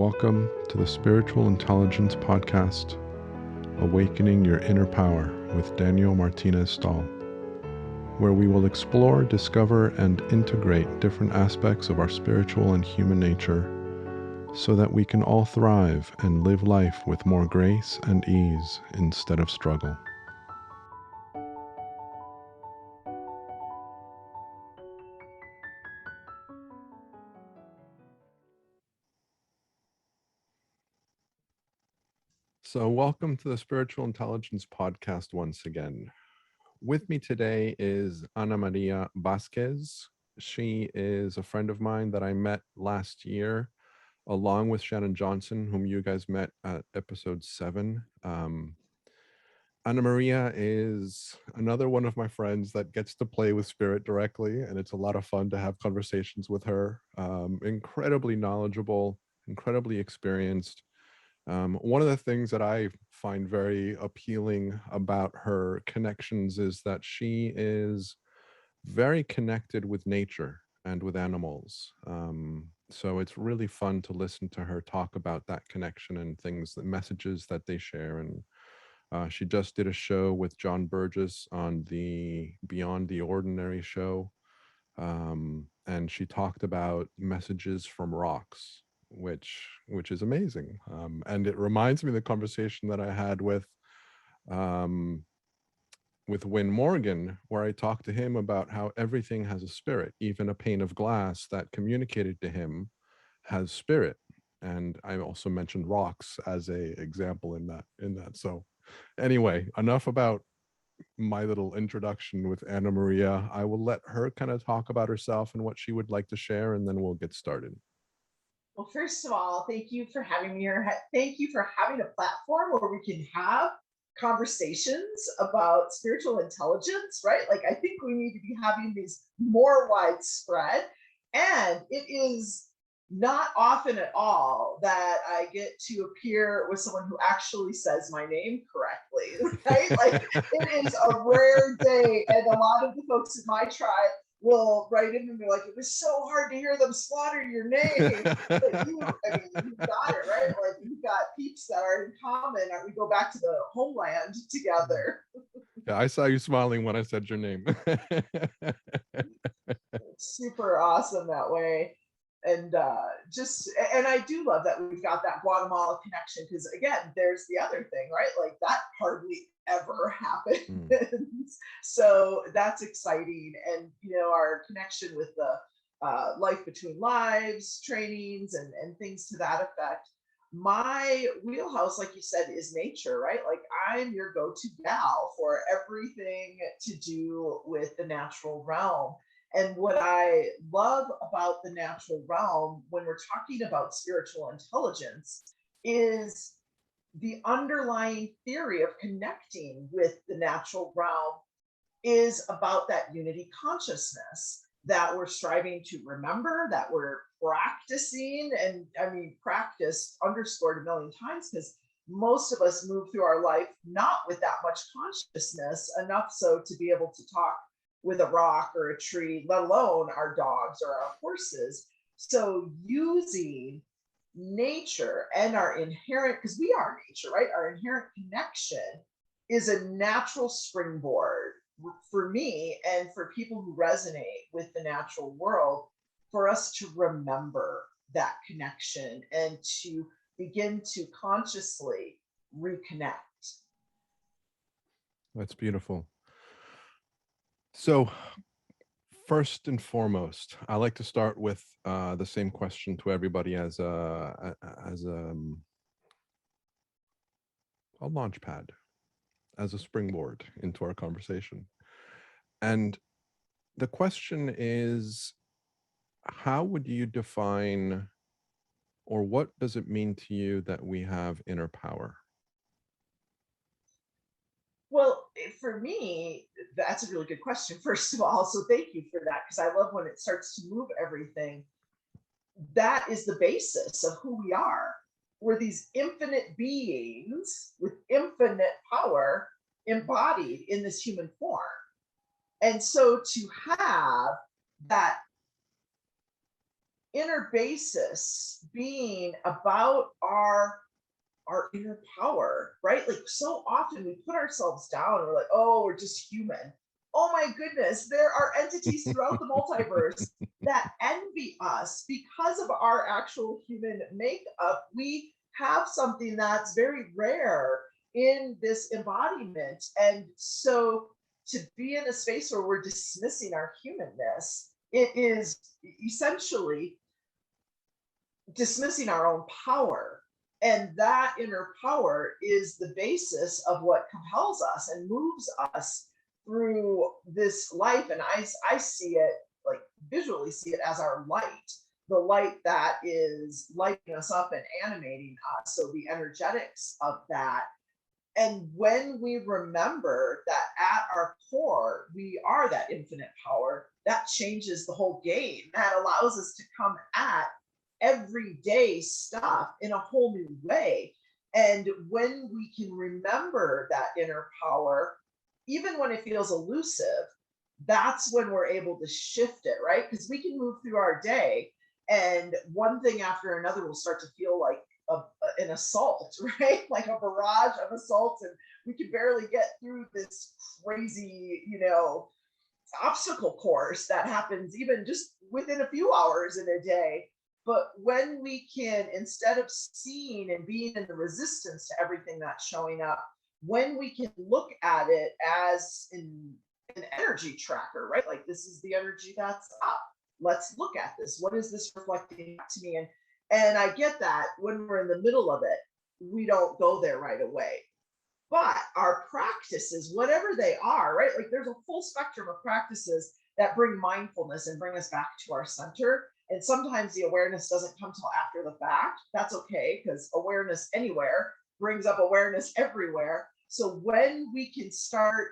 Welcome to the Spiritual Intelligence Podcast, Awakening Your Inner Power with Daniel Martinez Stahl, where we will explore, discover, and integrate different aspects of our spiritual and human nature so that we can all thrive and live life with more grace and ease instead of struggle. So, welcome to the Spiritual Intelligence Podcast once again. With me today is Ana Maria Vasquez. She is a friend of mine that I met last year, along with Shannon Johnson, whom you guys met at episode 7. Ana Maria is another one of my friends that gets to play with spirit directly, and it's a lot of fun to have conversations with her. Incredibly knowledgeable, incredibly experienced. One of the things that I find very appealing about her connections is that she is very connected with nature and with animals. So it's really fun to listen to her talk about that connection and things, the messages that they share. And she just did a show with John Burgess on the Beyond the Ordinary show. And she talked about messages from rocks, which is amazing. And it reminds me of the conversation that I had um, with Win Morgan, where I talked to him about how everything has a spirit. Even a pane of glass that communicated to him has spirit. And I also mentioned rocks as a example in that. So anyway, enough about my little introduction with Ana Maria. I will let her kind of talk about herself and what she would like to share, and then we'll get started. Well, first of all, thank you for having me here. Thank you for having a platform where we can have conversations about spiritual intelligence, right? Like, I think we need to be having these more widespread. And it is not often at all that I get to appear with someone who actually says my name correctly, right? Like, it is a rare day. And a lot of the folks in my tribe will write in and be like, it was so hard to hear them slaughter your name. But you got it, right? Like, you've got peeps that are in common. We go back to the homeland together. Yeah, I saw you smiling when I said your name. It's super awesome that way. And and I do love that we've got that Guatemala connection, because again, there's the other thing, right? Like, that hardly ever happens. So that's exciting. And our connection with the life between lives trainings and things to that effect. My wheelhouse, like you said, is nature, right? Like, I'm your go-to gal for everything to do with the natural realm. And what I love about the natural realm when we're talking about spiritual intelligence is the underlying theory of connecting with the natural realm is about that unity consciousness that we're striving to remember, that we're practicing. And I mean, practice underscored a million times, because most of us move through our life not with that much consciousness, enough so to be able to talk with a rock or a tree, let alone our dogs or our horses. So using nature and our inherent, because we are nature, right? Our inherent connection is a natural springboard for me and for people who resonate with the natural world, for us to remember that connection and to begin to consciously reconnect. That's beautiful. So, first and foremost, I like to start with the same question to everybody as a launch pad, as a springboard into our conversation. And the question is, how would you define, or what does it mean to you that we have inner power? Well, for me, that's a really good question, first of all. So thank you for that, because I love when it starts to move everything. That is the basis of who we are. We're these infinite beings with infinite power embodied in this human form. And so to have that inner basis being about our inner power, right? Like so often we put ourselves down and we're like, oh, we're just human. Oh my goodness, there are entities throughout the multiverse that envy us because of our actual human makeup. We have something that's very rare in this embodiment. And so to be in a space where we're dismissing our humanness, it is essentially dismissing our own power. And that inner power is the basis of what compels us and moves us through this life. And I see it, like visually see it as our light, the light that is lighting us up and animating us. So the energetics of that. And when we remember that at our core, we are that infinite power, that changes the whole game. That allows us to come at everyday stuff in a whole new way. And when we can remember that inner power, even when it feels elusive, that's when we're able to shift it, right? Because we can move through our day and one thing after another will start to feel like an assault, right? Like a barrage of assaults, and we can barely get through this crazy, obstacle course that happens even just within a few hours in a day. But when we can, instead of seeing and being in the resistance to everything that's showing up, when we can look at it as an energy tracker, right? Like this is the energy that's up. Let's look at this. What is this reflecting back to me? And I get that when we're in the middle of it, we don't go there right away. But our practices, whatever they are, right? Like there's a full spectrum of practices that bring mindfulness and bring us back to our center. And sometimes the awareness doesn't come till after the fact. That's okay, because awareness anywhere brings up awareness everywhere. So when we can start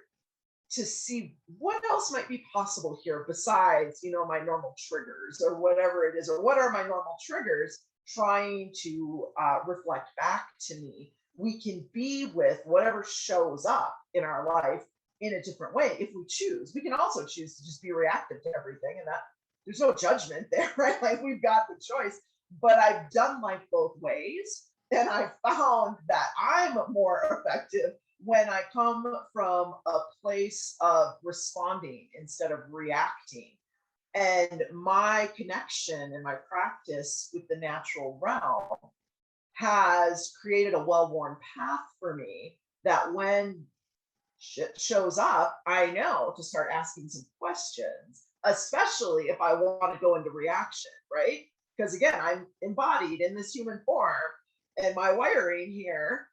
to see what else might be possible here besides, my normal triggers or whatever it is, or what are my normal triggers trying to reflect back to me, we can be with whatever shows up in our life in a different way if we choose. We can also choose to just be reactive to everything, and that there's no judgment there, right? Like we've got the choice. But I've done life both ways, and I found that I'm more effective when I come from a place of responding instead of reacting. And my connection and my practice with the natural realm has created a well worn path for me that when shit shows up, I know to start asking some questions, especially if I want to go into reaction, right? Because again, I'm embodied in this human form, and my wiring here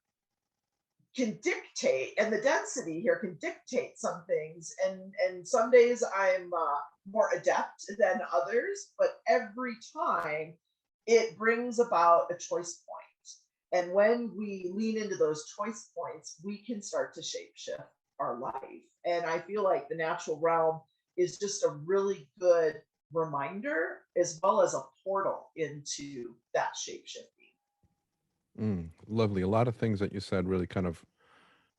can dictate, and the density here can dictate some things. And some days I'm more adept than others, but every time it brings about a choice point. And when we lean into those choice points, we can start to shape shift our life. And I feel like the natural realm is just a really good reminder as well as a portal into that shape shifting. Lovely. A lot of things that you said really kind of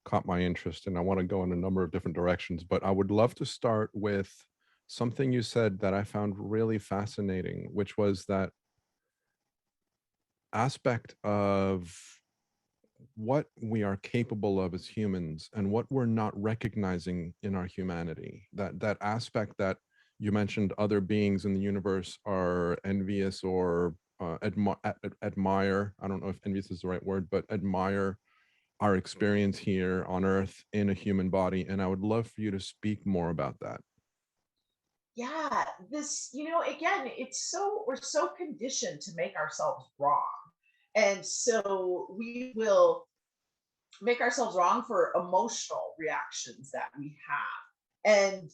caught my interest, and I want to go in a number of different directions. But I would love to start with something you said that I found really fascinating, which was that aspect of what we are capable of as humans and what we're not recognizing in our humanity. That aspect that you mentioned, other beings in the universe are envious or admire. I don't know if envious is the right word, but admire our experience here on Earth in a human body. And I would love for you to speak more about that. Yeah, this, again, we're so conditioned to make ourselves wrong. And so we will make ourselves wrong for emotional reactions that we have. And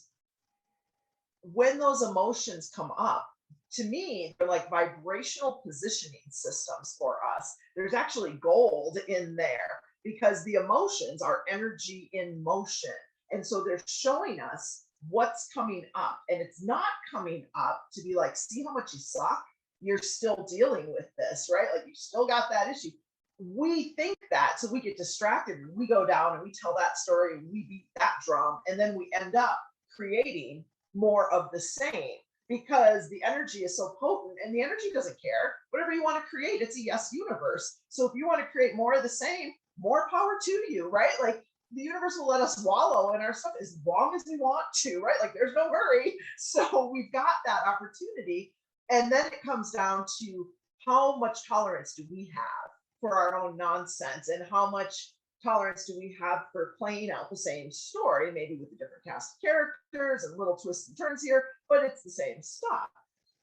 when those emotions come up, to me, they're like vibrational positioning systems for us. There's actually gold in there because the emotions are energy in motion. And so they're showing us what's coming up. And it's not coming up to be like, see how much you suck? You're still dealing with this, right? Like you still got that issue. We think that, so we get distracted and we go down and we tell that story and we beat that drum. And then we end up creating more of the same because the energy is so potent and the energy doesn't care. Whatever you want to create, it's a yes universe. So if you want to create more of the same, more power to you, right? Like the universe will let us wallow in our stuff as long as we want to, right? Like there's no hurry. So we've got that opportunity. And then it comes down to how much tolerance do we have for our own nonsense, and how much tolerance do we have for playing out the same story, maybe with a different cast of characters and little twists and turns here, but it's the same stuff.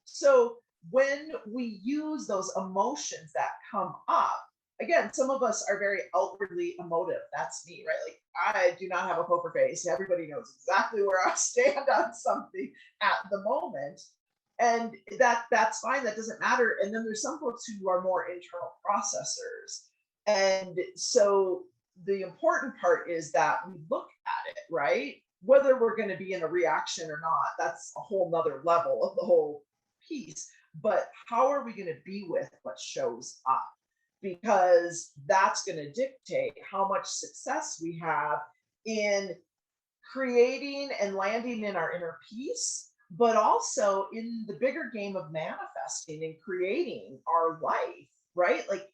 So when we use those emotions that come up, again, some of us are very outwardly emotive. That's me, right? Like I do not have a poker face. Everybody knows exactly where I stand on something at the moment. And that's fine. That doesn't matter. And then there's some folks who are more internal processors. And so the important part is that we look at it, right? Whether we're going to be in a reaction or not, that's a whole nother level of the whole piece. But how are we going to be with what shows up? Because that's going to dictate how much success we have in creating and landing in our inner peace, but also in the bigger game of manifesting and creating our life, right? Like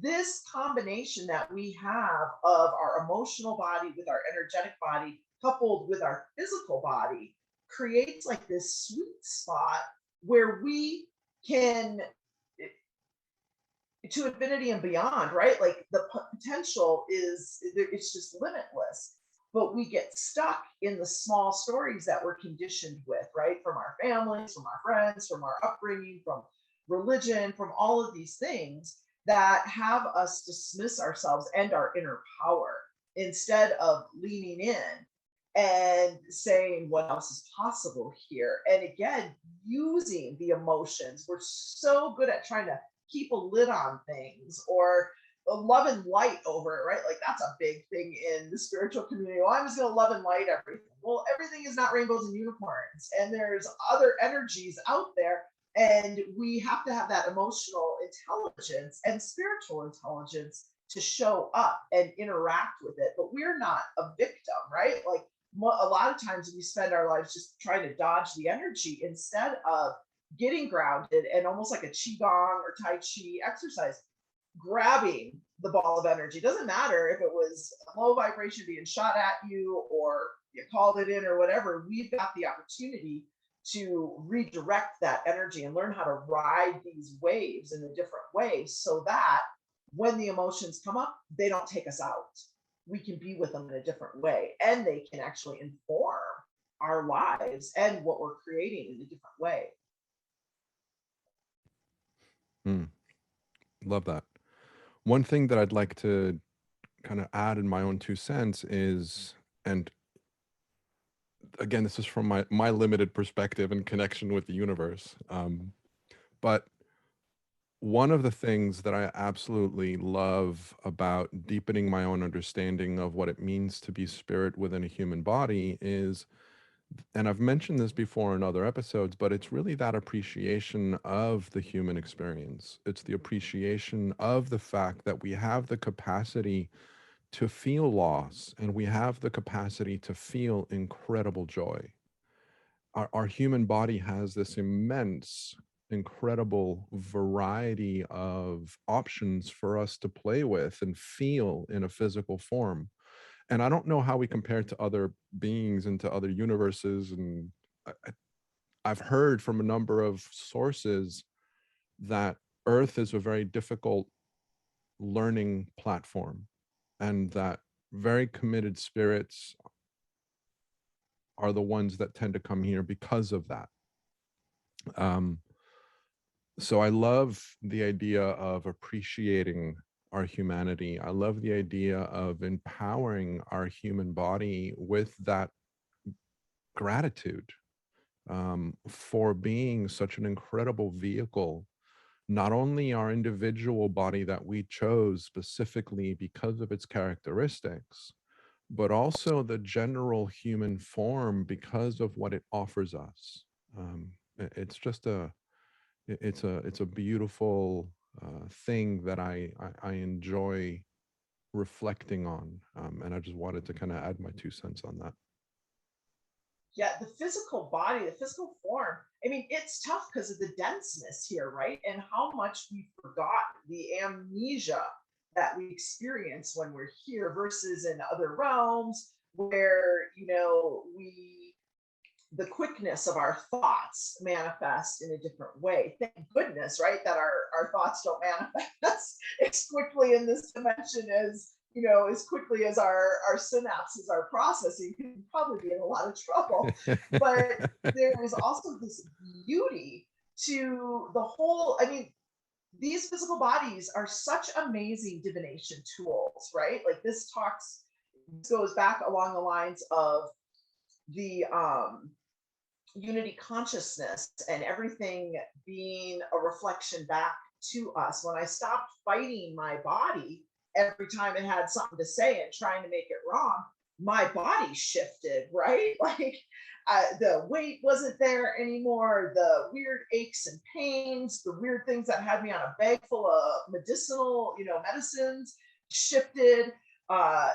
this combination that we have of our emotional body with our energetic body coupled with our physical body creates like this sweet spot where we can to infinity and beyond, right? Like the potential is it's just limitless, but we get stuck in the small stories that we're conditioned with, right? From our families, from our friends, from our upbringing, from religion, from all of these things that have us dismiss ourselves and our inner power instead of leaning in and saying what else is possible here. And again, using the emotions. We're so good at trying to keep a lid on things or love and light over it, right? Like that's a big thing in the spiritual community. Well, I'm just going to love and light everything. Well, everything is not rainbows and unicorns, and there's other energies out there, and we have to have that emotional intelligence and spiritual intelligence to show up and interact with it. But we're not a victim, right? Like a lot of times we spend our lives just trying to dodge the energy instead of getting grounded and almost like a qigong or tai chi exercise, grabbing the ball of energy. Doesn't matter if it was a low vibration being shot at you or you called it in or whatever. We've got the opportunity to redirect that energy and learn how to ride these waves in a different way so that when the emotions come up, they don't take us out. We can be with them in a different way, and they can actually inform our lives and what we're creating in a different way. Love that. One thing that I'd like to kind of add in my own 2 cents is, and again, this is from my limited perspective and connection with the universe. But one of the things that I absolutely love about deepening my own understanding of what it means to be spirit within a human body is, and I've mentioned this before in other episodes, but it's really that appreciation of the human experience. It's the appreciation of the fact that we have the capacity to feel loss and we have the capacity to feel incredible joy. Our human body has this immense, incredible variety of options for us to play with and feel in a physical form. And I don't know how we compare to other beings and to other universes. And I've heard from a number of sources that Earth is a very difficult learning platform, and that very committed spirits are the ones that tend to come here because of that. So I love the idea of appreciating our humanity. I love the idea of empowering our human body with that gratitude for being such an incredible vehicle. Not only our individual body that we chose specifically because of its characteristics, but also the general human form because of what it offers us. It's just it's a beautiful thing that I enjoy reflecting on, and I just wanted to kind of add my 2 cents on that. Yeah, the physical body, the physical form. I mean, it's tough because of the denseness here, right? And how much we forgot, the amnesia that we experience when we're here versus in other realms where, we the quickness of our thoughts manifest in a different way. Thank goodness, right, that our thoughts don't manifest as quickly in this dimension as as quickly as our synapses are processing. You'd probably be in a lot of trouble. But there is also this beauty to the whole. I mean, these physical bodies are such amazing divination tools, right? Like this goes back along the lines of the unity consciousness and everything being a reflection back to us. When I stopped fighting my body every time it had something to say and trying to make it wrong, my body shifted, right? Like the weight wasn't there anymore. The weird aches and pains, the weird things that had me on a bag full of medicinal, medicines shifted. Uh,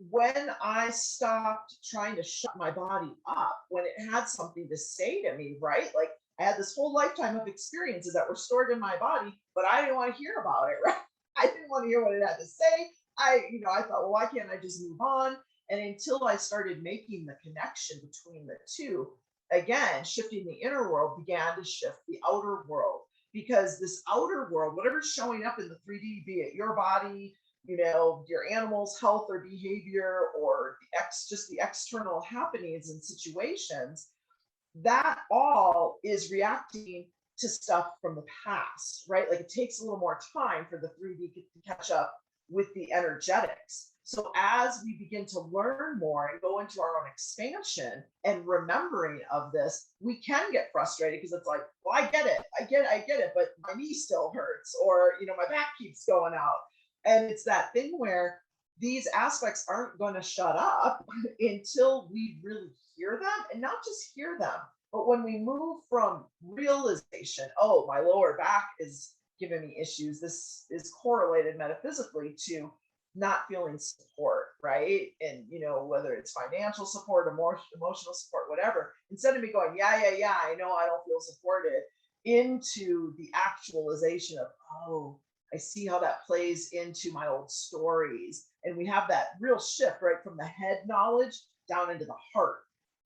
when I stopped trying to shut my body up, when it had something to say to me, right? Like I had this whole lifetime of experiences that were stored in my body, but I didn't want to hear about it, right? I didn't want to hear what it had to say. I thought, well, why can't I just move on? And until I started making the connection between the two, again, shifting the inner world began to shift the outer world. Because this outer world, whatever's showing up in the 3D, be it your body, your animal's health or behavior, or just the external happenings and situations, that all is reacting to stuff from the past, right? Like it takes a little more time for the 3D to catch up with the energetics. So as we begin to learn more and go into our own expansion and remembering of this, we can get frustrated because it's like, well, I get it, but my knee still hurts, or my back keeps going out. And it's that thing where these aspects aren't going to shut up until we really hear them, and not just hear them, but when we move from realization, oh, my lower back is giving me issues, this is correlated metaphysically to not feeling support, right? And whether it's financial support or more emotional support, whatever, instead of me going, yeah, I know I don't feel supported, into the actualization of, oh, I see how that plays into my old stories. And we have that real shift, right, from the head knowledge down into the heart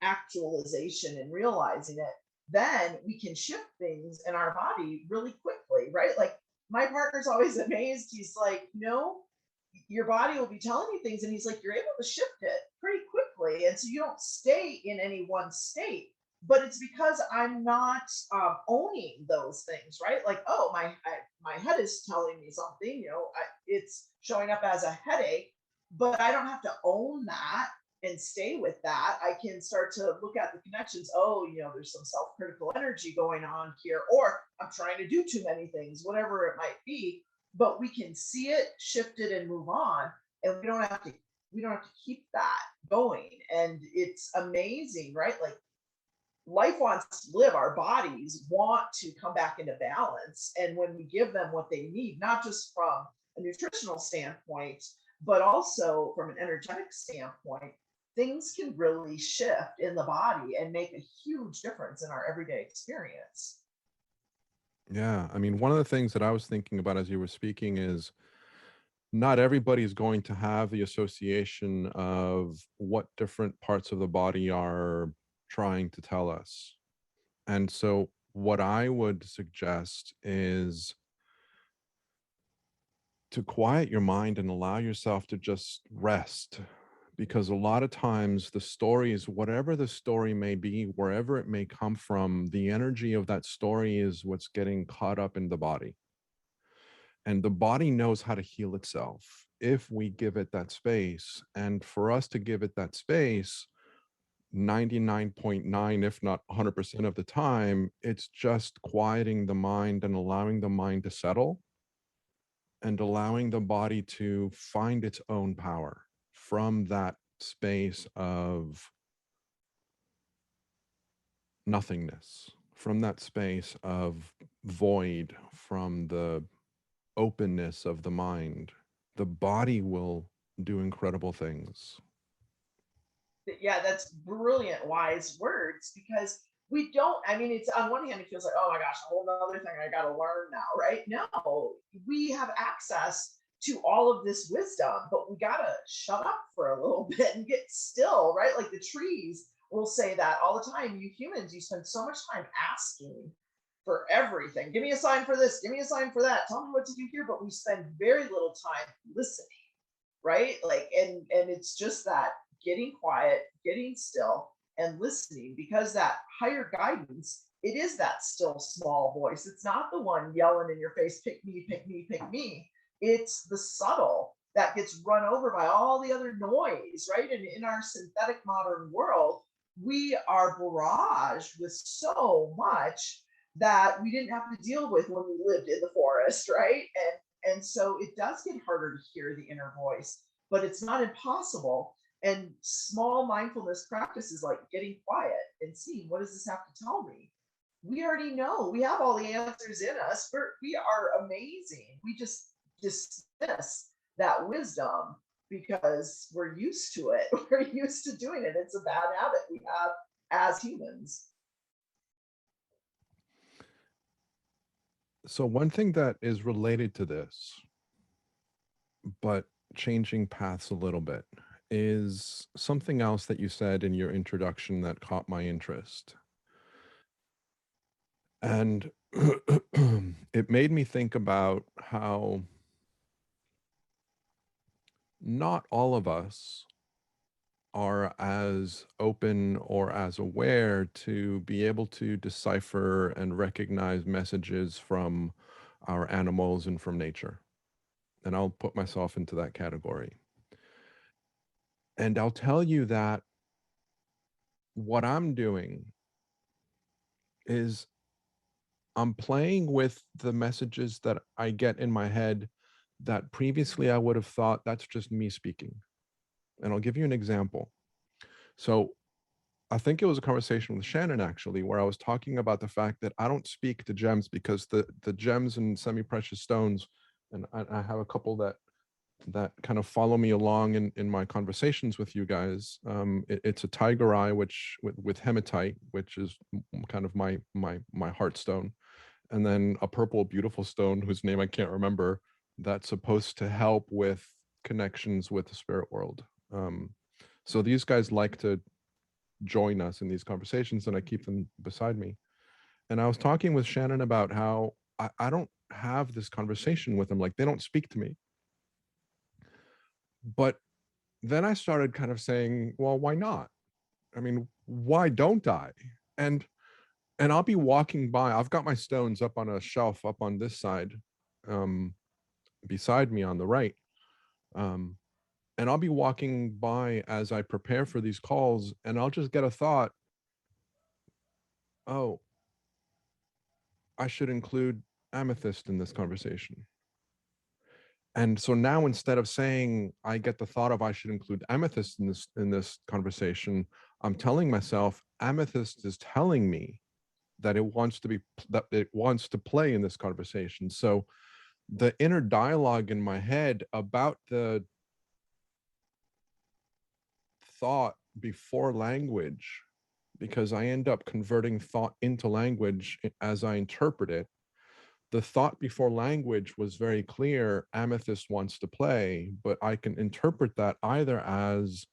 actualization and realizing it. Then we can shift things in our body really quickly, right? Like my partner's always amazed. He's like, no, your body will be telling you things. And he's like, you're able to shift it pretty quickly. And so you don't stay in any one state. But it's because I'm not owning those things, right? Like, oh, my head is telling me something, it's showing up as a headache, but I don't have to own that and stay with that. I can start to look at the connections. Oh, there's some self-critical energy going on here, or I'm trying to do too many things, whatever it might be. But we can see it, shift it, and move on, and we don't have to keep that going. And it's amazing, right? Like life wants to live. Our bodies want to come back into balance. And when we give them what they need, not just from a nutritional standpoint, but also from an energetic standpoint, things can really shift in the body and make a huge difference in our everyday experience. Yeah. I mean, one of the things that I was thinking about as you were speaking is not everybody is going to have the association of what different parts of the body are trying to tell us. And so, what I would suggest is to quiet your mind and allow yourself to just rest. Because a lot of times, the stories, whatever the story may be, wherever it may come from, the energy of that story is what's getting caught up in the body. And the body knows how to heal itself if we give it that space. And for us to give it that space, 99.9, if not 100% of the time, it's just quieting the mind and allowing the mind to settle and allowing the body to find its own power from that space of nothingness, from that space of void, from the openness of the mind. The body will do incredible things. Yeah, that's brilliant, wise words because we don't, I mean, it's on one hand, it feels like, oh my gosh, a whole other thing I got to learn now, right? No, we have access to all of this wisdom, but we got to shut up for a little bit and get still, right? Like the trees will say that all the time. You humans, you spend so much time asking for everything. Give me a sign for this, give me a sign for that, tell me what to do here, but we spend very little time listening, right? Like, and it's just that getting quiet, getting still, and listening, because that higher guidance, it is that still small voice. It's not the one yelling in your face, pick me, pick me, pick me. It's the subtle that gets run over by all the other noise, right? And in our synthetic modern world, we are barraged with so much that we didn't have to deal with when we lived in the forest, right? And so it does get harder to hear the inner voice, but it's not impossible. And small mindfulness practices like getting quiet and seeing, what does this have to tell me? We already know. We have all the answers in us. We are amazing. We just dismiss that wisdom because we're used to it. We're used to doing it. It's a bad habit we have as humans. So one thing that is related to this, but changing paths a little bit, is something else that you said in your introduction that caught my interest. And it made me think about how not all of us are as open or as aware to be able to decipher and recognize messages from our animals and from nature. And I'll put myself into that category. And I'll tell you that what I'm doing is I'm playing with the messages that I get in my head that previously I would have thought that's just me speaking. And I'll give you an example. So I think it was a conversation with Shannon actually, where I was talking about the fact that I don't speak to gems because the gems and semi-precious stones, and I have a couple that kind of follow me along in my conversations with you guys. It's a tiger eye, which with hematite, which is kind of my heartstone, and then a purple beautiful stone whose name I can't remember, that's supposed to help with connections with the spirit world. So these guys like to join us in these conversations, and I keep them beside me. And I was talking with Shannon about how I don't have this conversation with them, like they don't speak to me. But then I started kind of saying, well, why not? I mean, why don't I? And and I'll be walking by. I've got my stones up on a shelf up on this side, um, beside me on the right. Um, and I'll be walking by as I prepare for these calls, and I'll just get a thought, oh, I should include amethyst in this conversation. And so now instead of saying I get the thought of I should include amethyst in this conversation, I'm telling myself amethyst is telling me that it wants to play in this conversation. So the inner dialogue in my head about the thought before language, because I end up converting thought into language as I interpret it. The thought before language was very clear. Amethyst wants to play, but I can interpret that either as,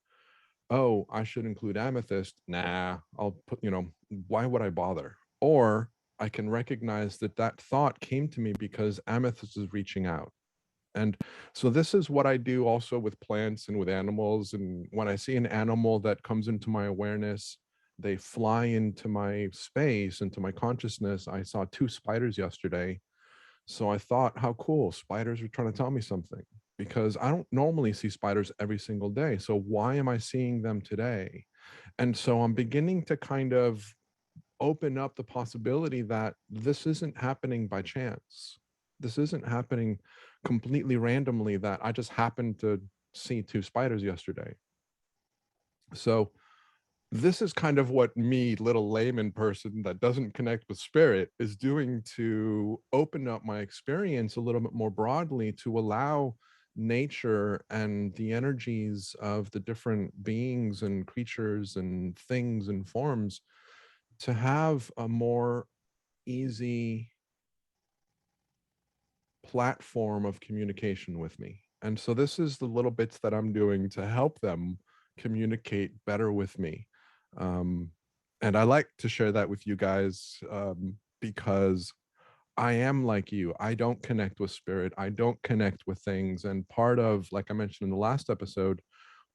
oh, I should include amethyst. Nah, I'll put, why would I bother? Or I can recognize that that thought came to me because amethyst is reaching out. And so this is what I do also with plants and with animals. And when I see an animal that comes into my awareness, they fly into my space, into my consciousness. I saw 2 spiders yesterday. So I thought, how cool, spiders are trying to tell me something, because I don't normally see spiders every single day. So why am I seeing them today? And so I'm beginning to kind of open up the possibility that this isn't happening by chance. This isn't happening completely randomly, that I just happened to see 2 spiders yesterday. So this is kind of what me, little layman person that doesn't connect with spirit, is doing to open up my experience a little bit more broadly, to allow nature and the energies of the different beings and creatures and things and forms to have a more easy platform of communication with me. And so this is the little bits that I'm doing to help them communicate better with me. Um, and I like to share that with you guys, because I am like you. I don't connect with spirit. I don't connect with things. And part of, like I mentioned in the last episode,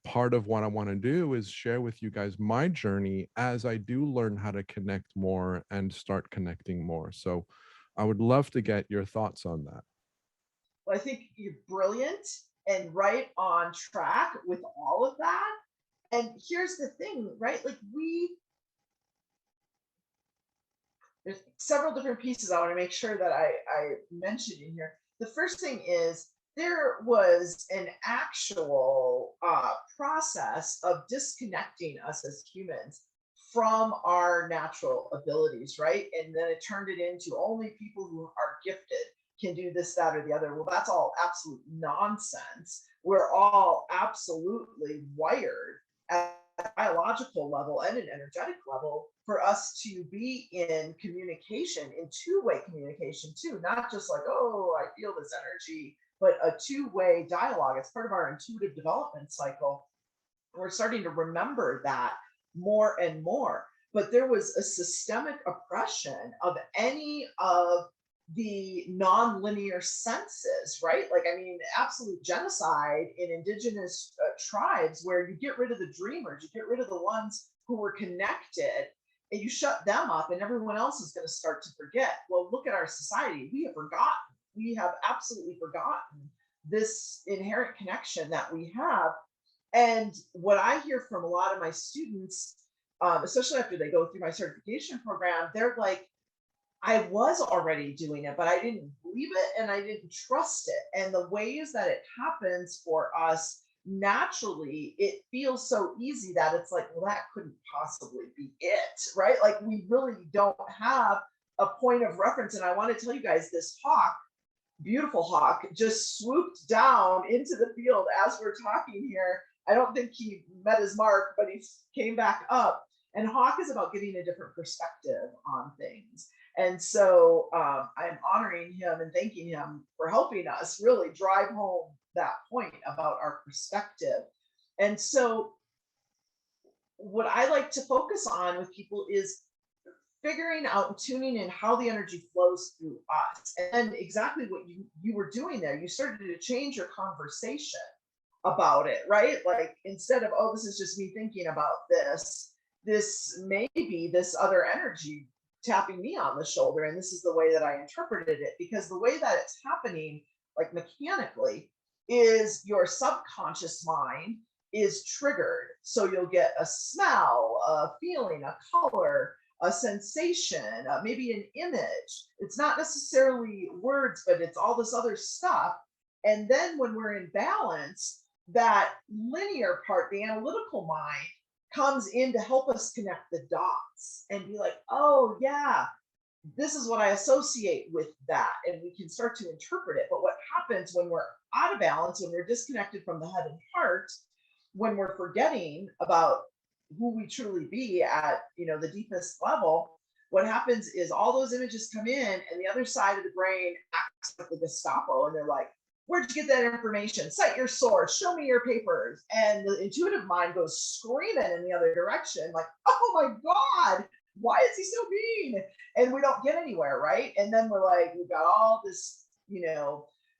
part of what I want to do is share with you guys my journey as I do learn how to connect more and start connecting more. So I would love to get your thoughts on that. Well, I think you're brilliant and right on track with all of that. And here's the thing, right? Like there's several different pieces I want to make sure that I mention in here. The first thing is there was an actual process of disconnecting us as humans from our natural abilities, right? And then it turned it into only people who are gifted can do this, that, or the other. Well, that's all absolute nonsense. We're all absolutely wired at a biological level and an energetic level for us to be in communication, in two-way communication too, not just like, oh, I feel this energy, but a two-way dialogue. It's part of our intuitive development cycle. We're starting to remember that more and more. But there was a systemic oppression of any of the non-linear senses, right? Like, I mean, absolute genocide in indigenous tribes where you get rid of the dreamers, you get rid of the ones who were connected, and you shut them up, and everyone else is going to start to forget. Well, look at our society. We have forgotten. We have absolutely forgotten this inherent connection that we have. And what I hear from a lot of my students, especially after they go through my certification program, they're like, I was already doing it, but I didn't believe it and I didn't trust it. And the ways that it happens for us naturally, it feels so easy that it's like, well, that couldn't possibly be it, right? Like we really don't have a point of reference. And I want to tell you guys, this hawk, beautiful hawk, just swooped down into the field as we're talking here. I don't think he met his mark, but he came back up. And hawk is about getting a different perspective on things. And so I'm honoring him and thanking him for helping us really drive home that point about our perspective. And so what I like to focus on with people is figuring out and tuning in how the energy flows through us. And exactly what you were doing there, you started to change your conversation about it, right? Like instead of, oh, this is just me thinking about this may be this other energy tapping me on the shoulder, and this is the way that I interpreted it. Because the way that it's happening, like mechanically, is your subconscious mind is triggered. So you'll get a smell, a feeling, a color, a sensation, maybe an image. It's not necessarily words, but it's all this other stuff. And then when we're in balance, that linear part, the analytical mind, comes in to help us connect the dots and be like, oh, yeah, this is what I associate with that. And we can start to interpret it. But what happens when we're out of balance, when we're disconnected from the head and heart, when we're forgetting about who we truly be at, the deepest level, what happens is all those images come in and the other side of the brain acts like the Gestapo, and they're like, where'd you get that information? Cite your source, show me your papers. And the intuitive mind goes screaming in the other direction, like, oh my God, why is he so mean? And we don't get anywhere, right? And then we're like, we've got all this,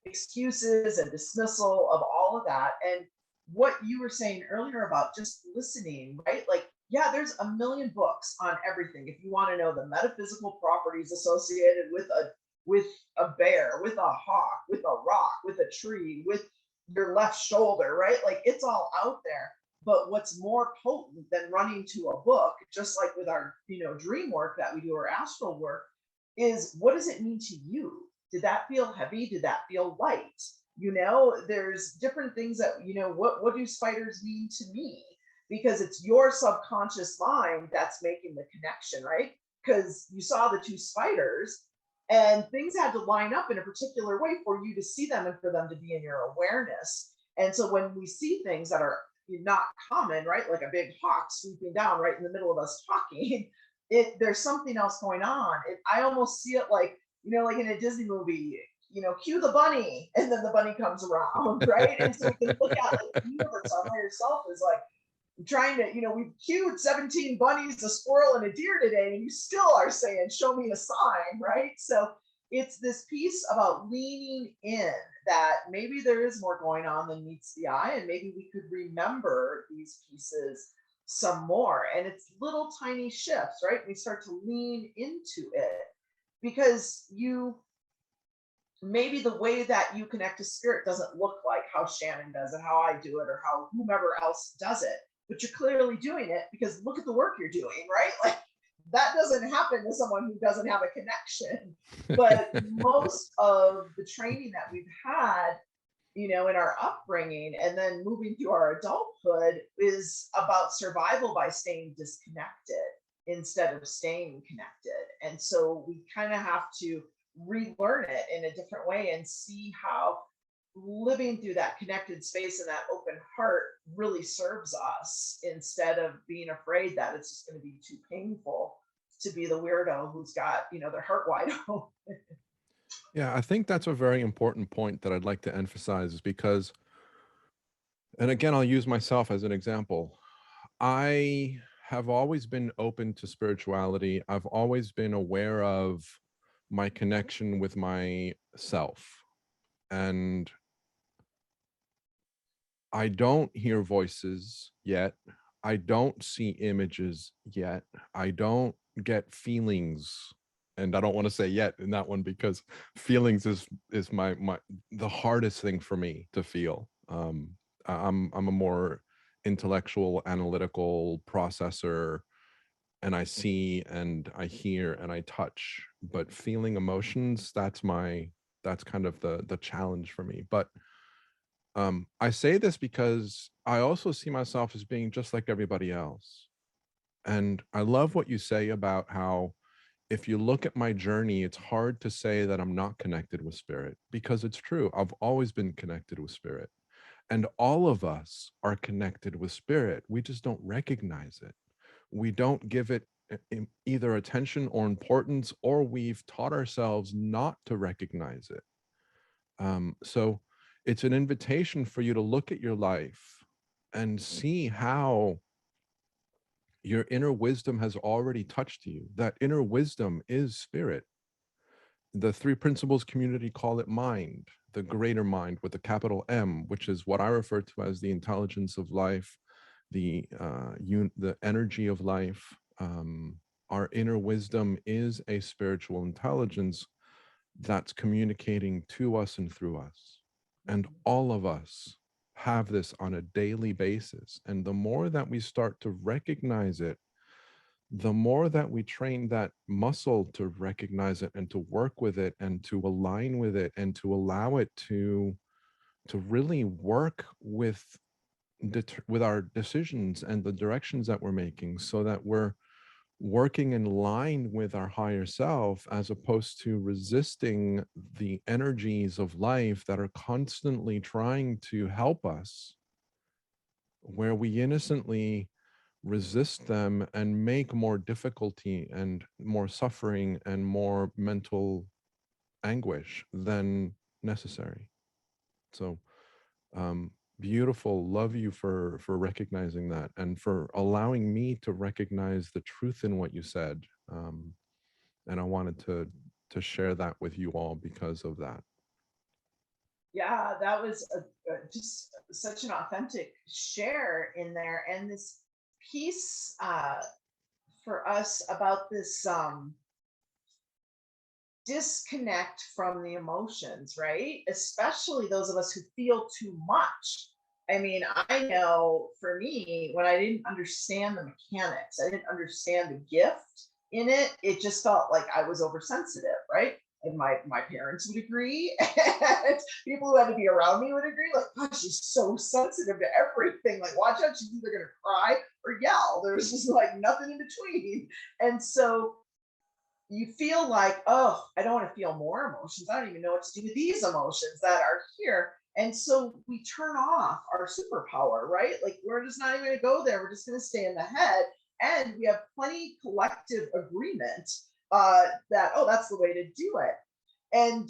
excuses and dismissal of all of that. And what you were saying earlier about just listening, right? Like, yeah, there's a million books on everything. If you want to know the metaphysical properties associated with a bear, with a hawk, with a rock, with a tree, with your left shoulder, right? Like it's all out there. But what's more potent than running to a book, just like with our, dream work that we do, or astral work, is what does it mean to you? Did that feel heavy? Did that feel light? There's different things that, what do spiders mean to me? Because it's your subconscious mind that's making the connection, right? Because you saw the two spiders, And things had to line up in a particular way for you to see them and for them to be in your awareness. And so when we see things that are not common, right, like a big hawk sweeping down right in the middle of us talking, there's something else going on. I almost see it like, like in a Disney movie, cue the bunny, and then the bunny comes around, right? And so we can look at like the universe, our higher self is like trying to, we've cued 17 bunnies, a squirrel, and a deer today, and you still are saying, show me a sign, right? So it's this piece about leaning in that maybe there is more going on than meets the eye, and maybe we could remember these pieces some more. And it's little tiny shifts, right? We start to lean into it because maybe the way that you connect to spirit doesn't look like how Shannon does it, how I do it, or how whomever else does it. But you're clearly doing it because look at the work you're doing, right? Like that doesn't happen to someone who doesn't have a connection. But most of the training that we've had, in our upbringing and then moving through our adulthood is about survival by staying disconnected instead of staying connected. And so we kind of have to relearn it in a different way and see how living through that connected space and that open heart really serves us instead of being afraid that it's just going to be too painful to be the weirdo who's got, their heart wide open. Yeah, I think that's a very important point that I'd like to emphasize is because, and again, I'll use myself as an example. I have always been open to spirituality. I've always been aware of my connection with myself. And I don't hear voices yet. I don't see images yet. I don't get feelings. And I don't want to say yet in that one because feelings is my the hardest thing for me to feel. I'm a more intellectual, analytical processor, and I see and I hear and I touch. But feeling emotions, that's kind of the challenge for me. But I say this because I also see myself as being just like everybody else. And I love what you say about how if you look at my journey, it's hard to say that I'm not connected with spirit because it's true. I've always been connected with spirit. And all of us are connected with spirit. We just don't recognize it. We don't give it either attention or importance, or we've taught ourselves not to recognize it. So it's an invitation for you to look at your life and see how your inner wisdom has already touched you. That inner wisdom is spirit. The three principles community call it mind, the greater mind with a capital M, which is what I refer to as the intelligence of life, the energy of life. Our inner wisdom is a spiritual intelligence that's communicating to us and through us. And all of us have this on a daily basis. And the more that we start to recognize it, the more that we train that muscle to recognize it and to work with it and to align with it and to allow it to really work with our decisions and the directions that we're making, so that we're working in line with our higher self as opposed to resisting the energies of life that are constantly trying to help us, where we innocently resist them and make more difficulty and more suffering and more mental anguish than necessary. So beautiful. Love you for recognizing that and for allowing me to recognize the truth in what you said. And I wanted to share that with you all because of that. Yeah, that was just such an authentic share in there, and this piece for us about this disconnect from the emotions, right? Especially those of us who feel too much. I mean, I know for me, when I didn't understand the mechanics, I didn't understand the gift in it, it just felt like I was oversensitive, right? And my parents would agree, and people who had to be around me would agree, like, God, she's so sensitive to everything. Like, watch out, she's either gonna cry or yell. There's just like nothing in between. And so you feel like, oh, I don't want to feel more emotions. I don't even know what to do with these emotions that are here. And so we turn off our superpower, right? Like we're just not even going to go there. We're just going to stay in the head. And we have plenty collective agreement that, oh, that's the way to do it. And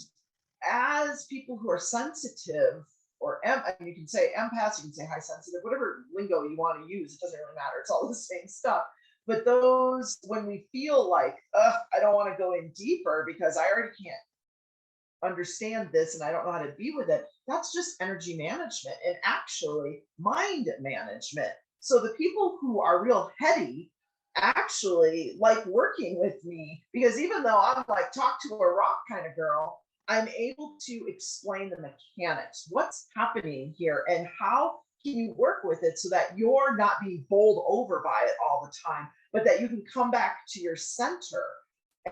as people who are sensitive or I mean, you can say empaths, you can say high sensitive, whatever lingo you want to use, it doesn't really matter. It's all the same stuff. But those, when we feel like, I don't want to go in deeper because I already can't understand this and I don't know how to be with it, that's just energy management and actually mind management. So the people who are real heady actually like working with me because even though I'm like talk to a rock kind of girl, I'm able to explain the mechanics, what's happening here, and how can you work with it so that you're not being bowled over by it all the time, but that you can come back to your center.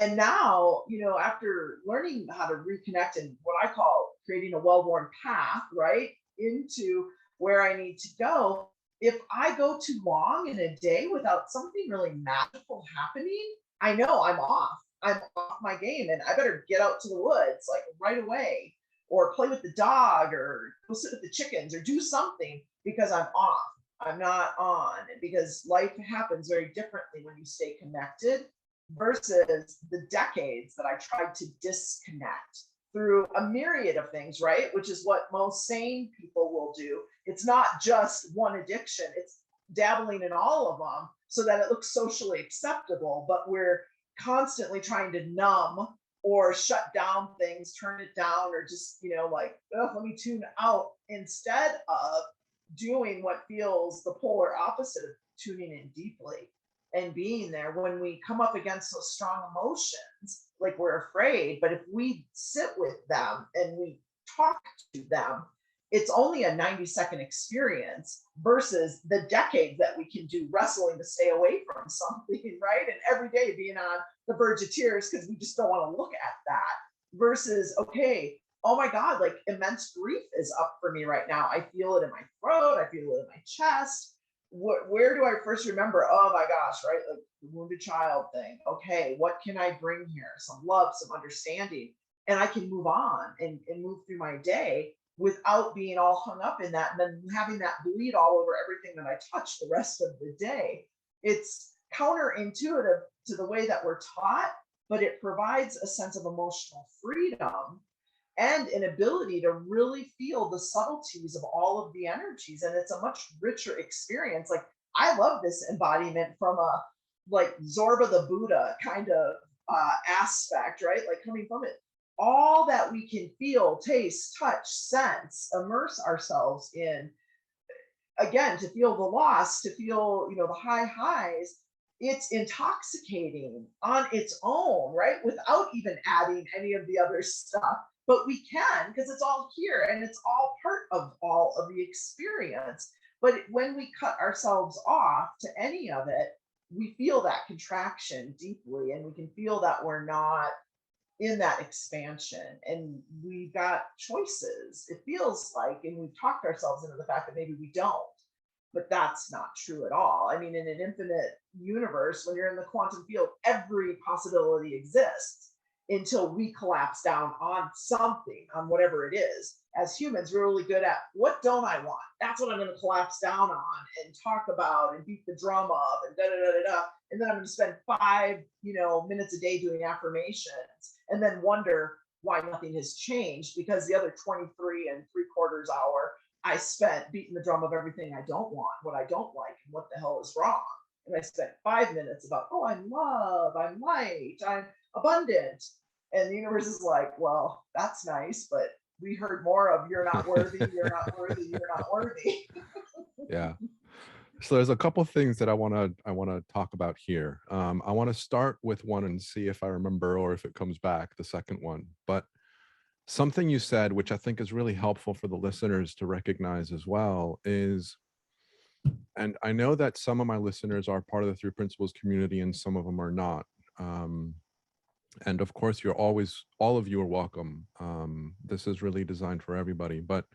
And now, after learning how to reconnect and what I call creating a well-worn path, right, into where I need to go, if I go too long in a day without something really magical happening, I know I'm off. I'm off my game and I better get out to the woods like right away or play with the dog or go sit with the chickens or do something because I'm off. I'm not on because life happens very differently when you stay connected versus the decades that I tried to disconnect through a myriad of things, right? Which is what most sane people will do. It's not just one addiction, it's dabbling in all of them so that it looks socially acceptable, but we're constantly trying to numb or shut down things, turn it down, or just, like, oh, let me tune out instead of doing what feels the polar opposite of tuning in deeply and being there when we come up against those strong emotions, like we're afraid. But if we sit with them and we talk to them, it's only a 90-second experience versus the decades that we can do wrestling to stay away from something, right? And every day being on the verge of tears because we just don't want to look at that versus, okay, oh my God, like immense grief is up for me right now. I feel it in my throat. I feel it in my chest. Where do I first remember? Oh my gosh, right? Like the wounded child thing. Okay, what can I bring here? Some love, some understanding. And I can move on and move through my day without being all hung up in that and then having that bleed all over everything that I touch the rest of the day. It's counterintuitive to the way that we're taught, but it provides a sense of emotional freedom and an ability to really feel the subtleties of all of the energies. And it's a much richer experience. Like, I love this embodiment from a like Zorba the Buddha kind of aspect, right? Like coming from it. All that we can feel, taste, touch, sense, immerse ourselves in, again, to feel the loss, to feel, the high highs, it's intoxicating on its own, right? Without even adding any of the other stuff. But we can because it's all here and it's all part of all of the experience. But when we cut ourselves off to any of it, we feel that contraction deeply and we can feel that we're not in that expansion and we've got choices, it feels like, and we've talked ourselves into the fact that maybe we don't, but that's not true at all. I mean, in an infinite universe, when you're in the quantum field, every possibility exists until we collapse down on something, on whatever it is. As humans, we're really good at what don't I want? That's what I'm going to collapse down on and talk about and beat the drum of and da da da da da. And then I'm going to spend 5 minutes a day doing affirmations and then wonder why nothing has changed because the other 23 and 3/4 hour I spent beating the drum of everything I don't want, what I don't like, and what the hell is wrong. And I spent 5 minutes about, oh, I'm love, I'm light, I'm abundant. And the universe is like, well, that's nice, but we heard more of you're not worthy, you're not worthy, you're not worthy. Yeah. So there's a couple things that I want to talk about here. I want to start with one and see if I remember or if it comes back, the second one. But something you said, which I think is really helpful for the listeners to recognize as well, is, and I know that some of my listeners are part of the Three Principles community and some of them are not. And of course, all of you are welcome. This is really designed for everybody. But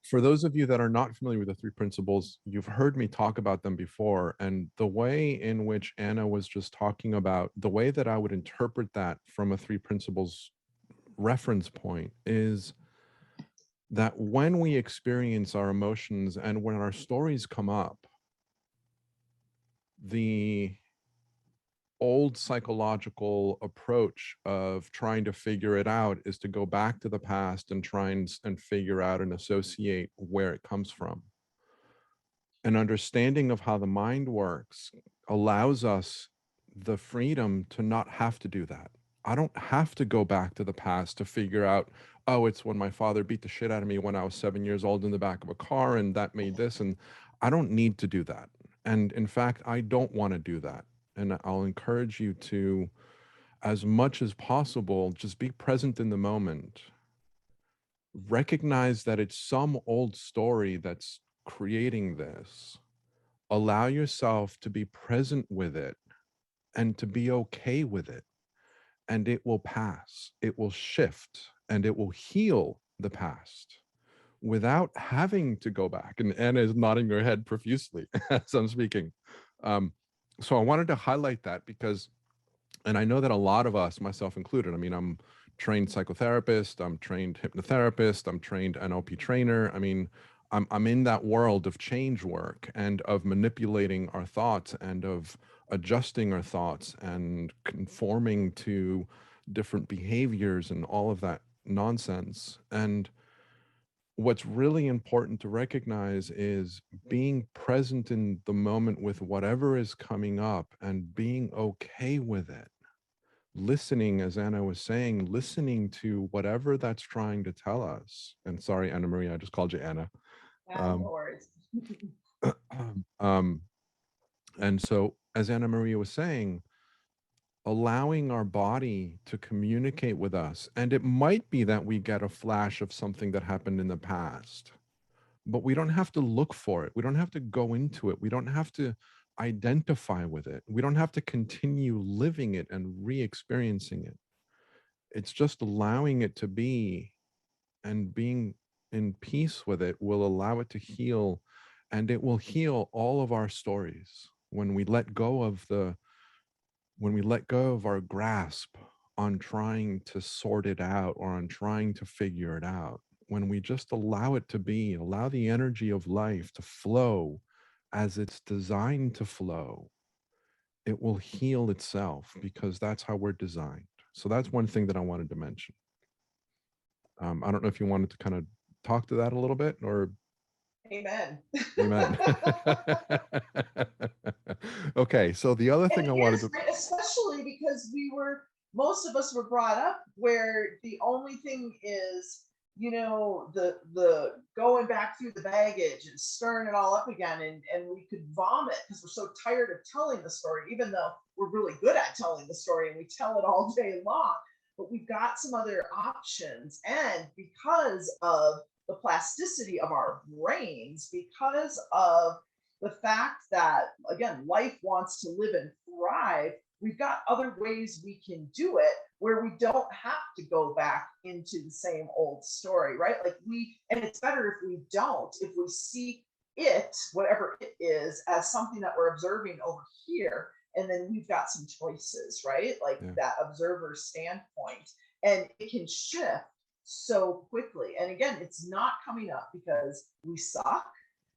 For those of you that are not familiar with the three principles, you've heard me talk about them before. And the way in which Anna was just talking about, the way that I would interpret that from a three principles reference point is that when we experience our emotions and when our stories come up, the old psychological approach of trying to figure it out is to go back to the past and try and figure out and associate where it comes from. An understanding of how the mind works allows us the freedom to not have to do that. I don't have to go back to the past to figure out, oh, it's when my father beat the shit out of me when I was 7 years old in the back of a car and that made this. And I don't need to do that. And in fact, I don't want to do that. And I'll encourage you to, as much as possible, just be present in the moment. Recognize that it's some old story that's creating this. Allow yourself to be present with it and to be okay with it. And it will pass, it will shift, and it will heal the past without having to go back. And Anna is nodding her head profusely as I'm speaking. So I wanted to highlight that because, and I know that a lot of us, myself included, I mean, I'm trained psychotherapist, I'm trained hypnotherapist, I'm trained NLP trainer. I mean, I'm in that world of change work and of manipulating our thoughts and of adjusting our thoughts and conforming to different behaviors and all of that nonsense. And what's really important to recognize is being present in the moment with whatever is coming up and being okay with it. Listening, as Anna was saying, listening to whatever that's trying to tell us. And sorry, Anna Maria, I just called you Anna. No worries. And so, as Anna Maria was saying, allowing our body to communicate with us. And it might be that we get a flash of something that happened in the past, but we don't have to look for it. We don't have to go into it. We don't have to identify with it. We don't have to continue living it and re-experiencing it. It's just allowing it to be, and being in peace with it will allow it to heal, and it will heal all of our stories when we let go of our grasp on trying to sort it out or on trying to figure it out. When we just allow it to be, allow the energy of life to flow as it's designed to flow, it will heal itself because that's how we're designed. So that's one thing that I wanted to mention. I don't know if you wanted to kind of talk to that a little bit, or Amen. amen. Okay, so the other thing And I it wanted is to, great, especially because most of us were brought up where the only thing is, the going back through the baggage and stirring it all up again, and we could vomit because we're so tired of telling the story, even though we're really good at telling the story and we tell it all day long. But we've got some other options. And because of the plasticity of our brains, because of the fact that, again, life wants to live and thrive, we've got other ways we can do it where we don't have to go back into the same old story, right? And it's better if we don't, if we see it, whatever it is, as something that we're observing over here. And then we've got some choices, right? Like that observer standpoint. And it can shift so quickly. And again, it's not coming up because we suck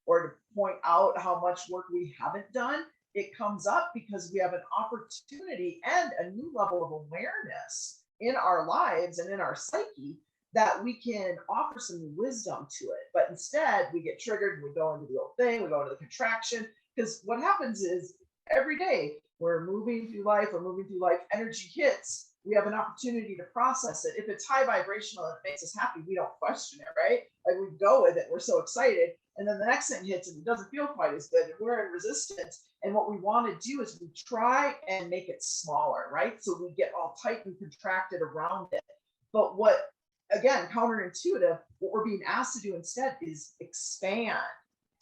or to point out how much work we haven't done. It comes up because we have an opportunity and a new level of awareness in our lives and in our psyche that we can offer some wisdom to it. But instead, we get triggered and we go into the old thing, we go into the contraction. Because what happens is every day we're moving through life, energy hits, we have an opportunity to process it. If it's high vibrational and it makes us happy, we don't question it, right? Like we go with it, we're so excited. And then the next thing hits and it doesn't feel quite as good. And we're in resistance. And what we want to do is we try and make it smaller, right? So we get all tight and contracted around it. But again, counterintuitive, what we're being asked to do instead is expand,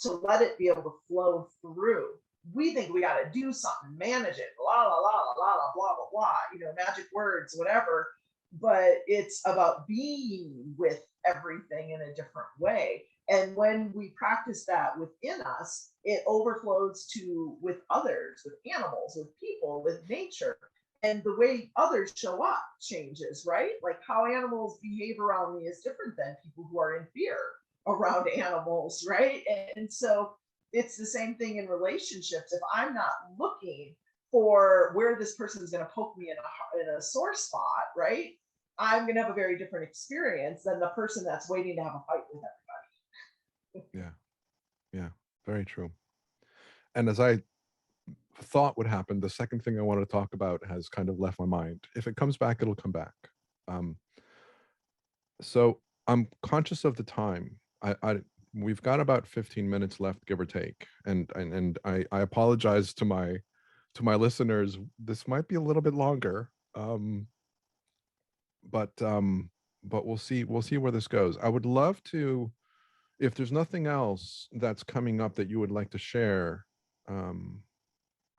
to let it be able to flow through. We think we got to do something, manage it, blah, blah, blah, blah, blah, blah, blah, blah, magic words, whatever. but it's about being with everything in a different way. And when we practice that within us, it overflows to with others, with animals, with people, with nature. And the way others show up changes, right? Like how animals behave around me is different than people who are in fear around animals, right? And so it's the same thing in relationships. If I'm not looking for where this person is going to poke me in a sore spot, right? I'm going to have a very different experience than the person that's waiting to have a fight with everybody. Yeah. Yeah. Very true. And as I thought would happen, the second thing I wanted to talk about has kind of left my mind. If it comes back, it'll come back. Um, so I'm conscious of the time. We've got about 15 minutes left, give or take. And I apologize to my listeners. This might be a little bit longer. But we'll see where this goes. I would love to, if there's nothing else that's coming up that you would like to share, um,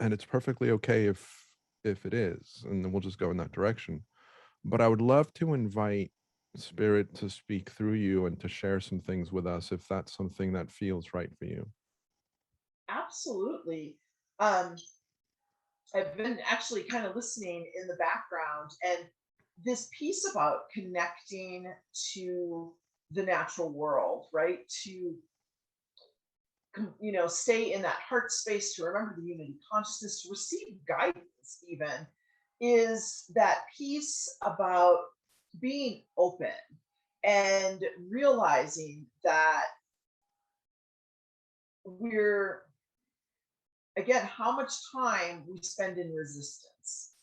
and it's perfectly okay if it is, and then we'll just go in that direction. But I would love to invite Spirit to speak through you and to share some things with us if that's something that feels right for you. Absolutely. Um, I've been actually kind of listening in the background, and this piece about connecting to the natural world, right? To stay in that heart space, to remember the unity consciousness, to receive guidance, even is that piece about being open and realizing that we're, again, how much time we spend in resistance.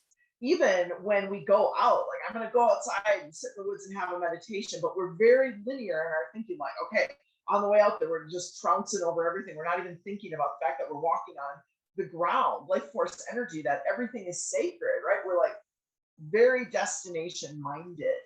Even when we go out, like I'm going to go outside and sit in the woods and have a meditation, but we're very linear in our thinking, like, okay, on the way out there, we're just trouncing over everything. We're not even thinking about the fact that we're walking on the ground, life force energy, that everything is sacred, right? We're like very destination minded.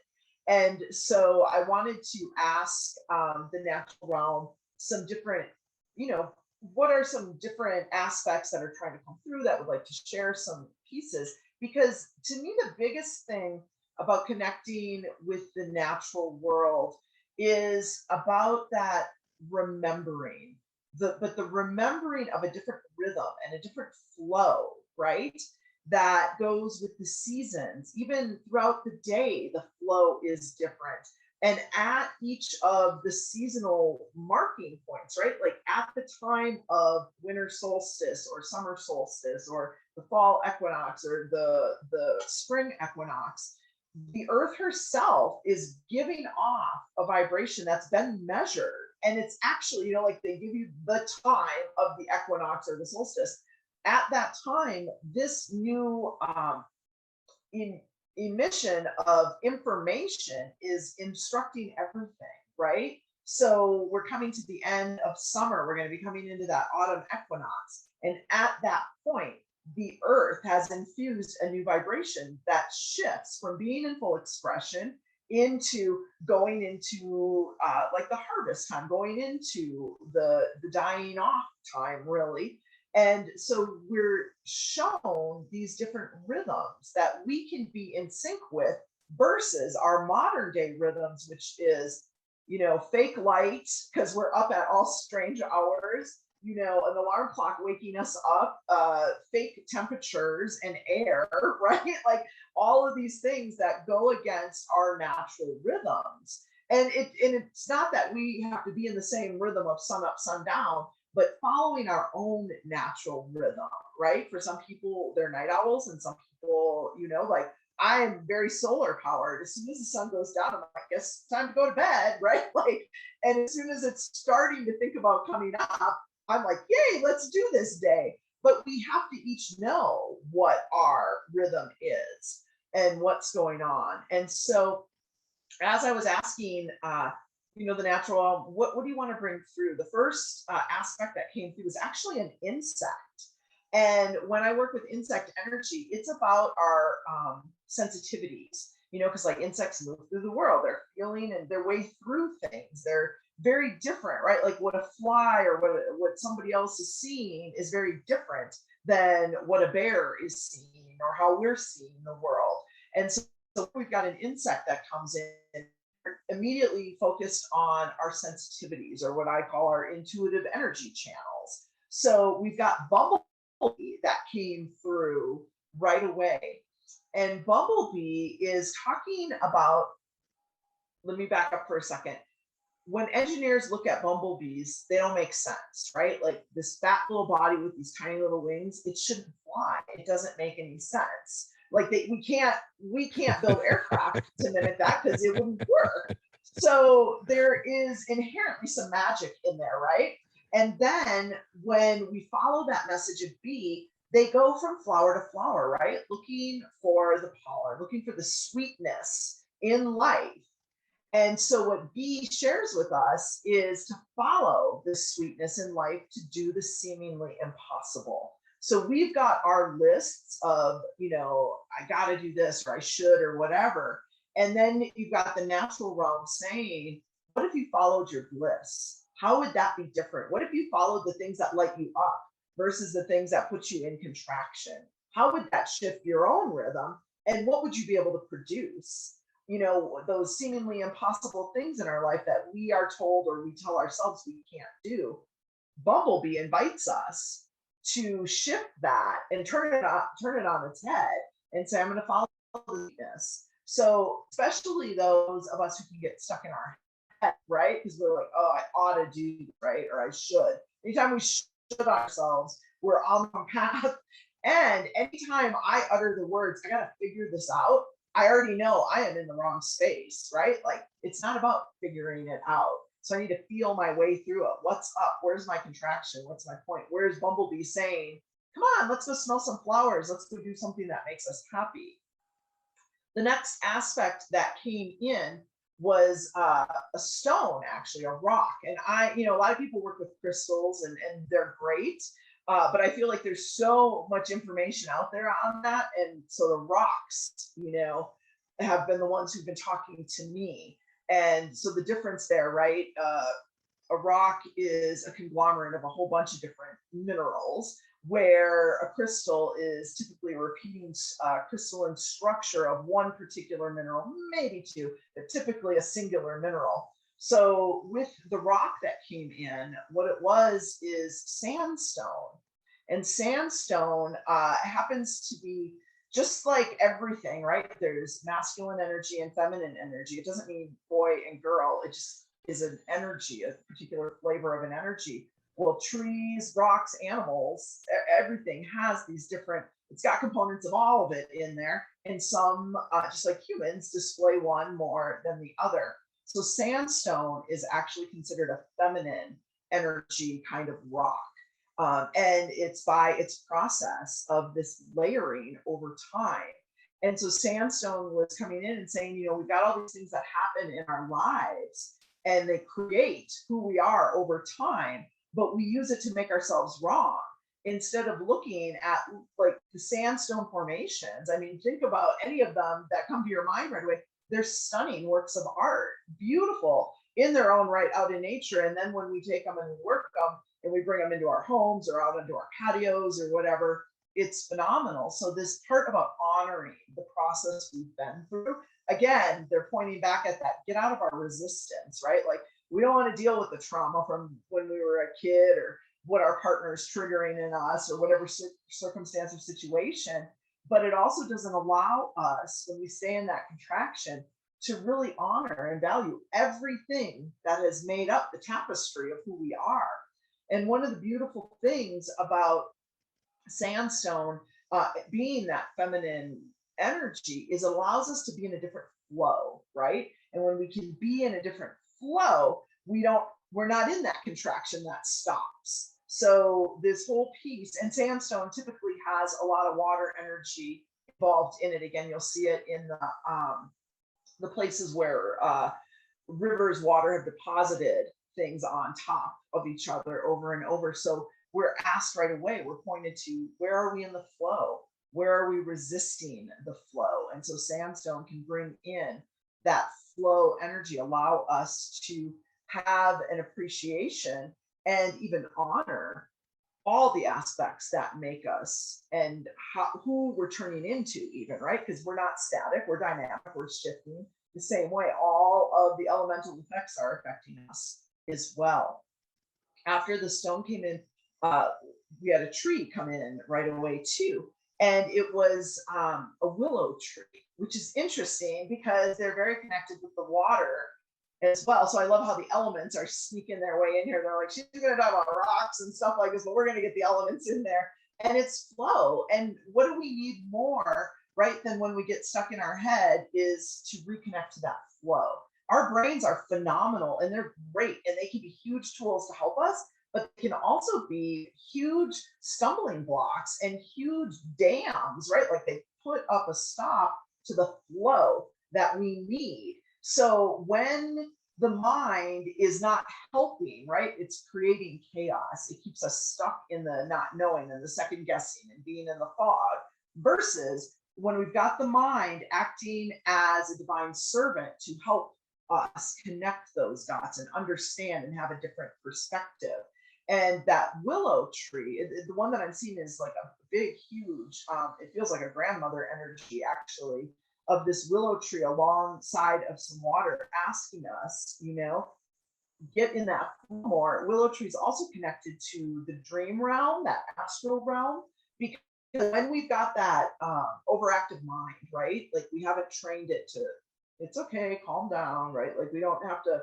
And so I wanted to ask the natural realm some different, you know, what are some different aspects that are trying to come through that would like to share some pieces? Because to me, the biggest thing about connecting with the natural world is about that remembering but the remembering of a different rhythm and a different flow, right? That goes with the seasons. Even throughout the day, the flow is different. And at each of the seasonal marking points, right? Like at the time of winter solstice or summer solstice or the fall equinox or the spring equinox, the earth herself is giving off a vibration that's been measured. And it's actually, like they give you the time of the equinox or the solstice. At that time, this new emission of information is instructing everything, right? So we're coming to the end of summer. We're going to be coming into that autumn equinox. And at that point, the earth has infused a new vibration that shifts from being in full expression into going into like the harvest time, going into the dying off time, really. And so we're shown these different rhythms that we can be in sync with versus our modern day rhythms, which is, fake light because we're up at all strange hours, an alarm clock waking us up, fake temperatures and air, right? Like all of these things that go against our natural rhythms. And it's not that we have to be in the same rhythm of sun up, sun down, but following our own natural rhythm, right? For some people, they're night owls, and some people, like I am very solar powered. As soon as the sun goes down, I'm like, I guess it's time to go to bed, right? Like, and as soon as it's starting to think about coming up, I'm like, yay, let's do this day. But we have to each know what our rhythm is and what's going on. And so as I was asking, the natural, what do you want to bring through? The first aspect that came through was actually an insect. And when I work with insect energy, it's about our sensitivities, because like insects move through the world, they're feeling and their way through things. They're very different, right? Like what a fly or what somebody else is seeing is very different than what a bear is seeing or how we're seeing the world. And so So we've got an insect that comes in, immediately focused on our sensitivities, or what I call our intuitive energy channels. So we've got bumblebee that came through right away. And bumblebee is talking about, let me back up for a second. When engineers look at bumblebees, they don't make sense, right? Like this fat little body with these tiny little wings, it shouldn't fly. It doesn't make any sense. Like we can't build aircraft to mimic that because it wouldn't work. So there is inherently some magic in there, right? And then when we follow that message of bee, they go from flower to flower, right? Looking for the pollen, looking for the sweetness in life. And so, what B shares with us is to follow the sweetness in life, to do the seemingly impossible. So, we've got our lists of, I got to do this, or I should, or whatever. And then you've got the natural realm saying, what if you followed your bliss? How would that be different? What if you followed the things that light you up versus the things that put you in contraction? How would that shift your own rhythm? And what would you be able to produce? Those seemingly impossible things in our life that we are told or we tell ourselves we can't do. Bumblebee invites us to shift that and turn it on its head and say, I'm going to follow this. So, especially those of us who can get stuck in our head, right? Because we're like, oh, I ought to do, right? Or I should. Anytime we should ourselves, we're on the path. And anytime I utter the words, I got to figure this out, I already know I am in the wrong space, right? Like it's not about figuring it out. So I need to feel my way through it. What's up? Where's my contraction? What's my point? Where's Bumblebee saying, come on, let's go smell some flowers. Let's go do something that makes us happy. The next aspect that came in was a stone, actually, a rock. And a lot of people work with crystals and they're great. But I feel like there's so much information out there on that. And so the rocks, have been the ones who've been talking to me. And so the difference there, right? A rock is a conglomerate of a whole bunch of different minerals, where a crystal is typically a repeating crystalline structure of one particular mineral, maybe two, but typically a singular mineral. So with the rock that came in, what it was is sandstone. And sandstone happens to be just like everything, right? There's masculine energy and feminine energy. It doesn't mean boy and girl. It just is an energy, a particular flavor of an energy. Well, trees, rocks, animals, everything has these different, it's got components of all of it in there. And some, just like humans, display one more than the other. So sandstone is actually considered a feminine energy kind of rock. And it's by its process of this layering over time. And so sandstone was coming in and saying, we've got all these things that happen in our lives and they create who we are over time, but we use it to make ourselves wrong instead of looking at like the sandstone formations. I mean, think about any of them that come to your mind right away. They're stunning works of art, beautiful in their own right out in nature. And then when we take them and we work them and we bring them into our homes or out into our patios or whatever, it's phenomenal. So this part about honoring the process we've been through, again, they're pointing back at that, get out of our resistance, right? Like we don't want to deal with the trauma from when we were a kid or what our partner is triggering in us or whatever circumstance or situation. But it also doesn't allow us, when we stay in that contraction, to really honor and value everything that has made up the tapestry of who we are. And one of the beautiful things about sandstone being that feminine energy is it allows us to be in a different flow, right? And when we can be in a different flow, we're not in that contraction that stops. So this whole piece, and sandstone typically has a lot of water energy involved in it. Again, you'll see it in the places where rivers, water have deposited things on top of each other over and over. So we're asked right away, we're pointed to, where are we in the flow? Where are we resisting the flow? And so sandstone can bring in that flow energy, allow us to have an appreciation and even honor all the aspects that make us and who we're turning into, even, right? Because we're not static, we're dynamic, we're shifting the same way. All of the elemental effects are affecting us as well. After the stone came in, uh, we had a tree come in right away too. And it was a willow tree, which is interesting because they're very connected with the water as well. So I love how the elements are sneaking their way in here. They're like, she's going to talk about rocks and stuff like this, but we're going to get the elements in there. And it's flow. And what do we need more, right, than when we get stuck in our head is to reconnect to that flow. Our brains are phenomenal and they're great and they can be huge tools to help us, but they can also be huge stumbling blocks and huge dams, right? Like they put up a stop to the flow that we need. So when the mind is not helping, right, it's creating chaos. It keeps us stuck in the not knowing and the second guessing and being in the fog, versus when we've got the mind acting as a divine servant to help us connect those dots and understand and have a different perspective. And that willow tree, the one that I'm seeing is like a big, huge, it feels like a grandmother energy actually, of this willow tree alongside of some water asking us, get in that more. Willow tree is also connected to the dream realm, that astral realm, because when we've got that overactive mind, right? Like we haven't trained it to, it's okay, calm down, right? Like we don't have to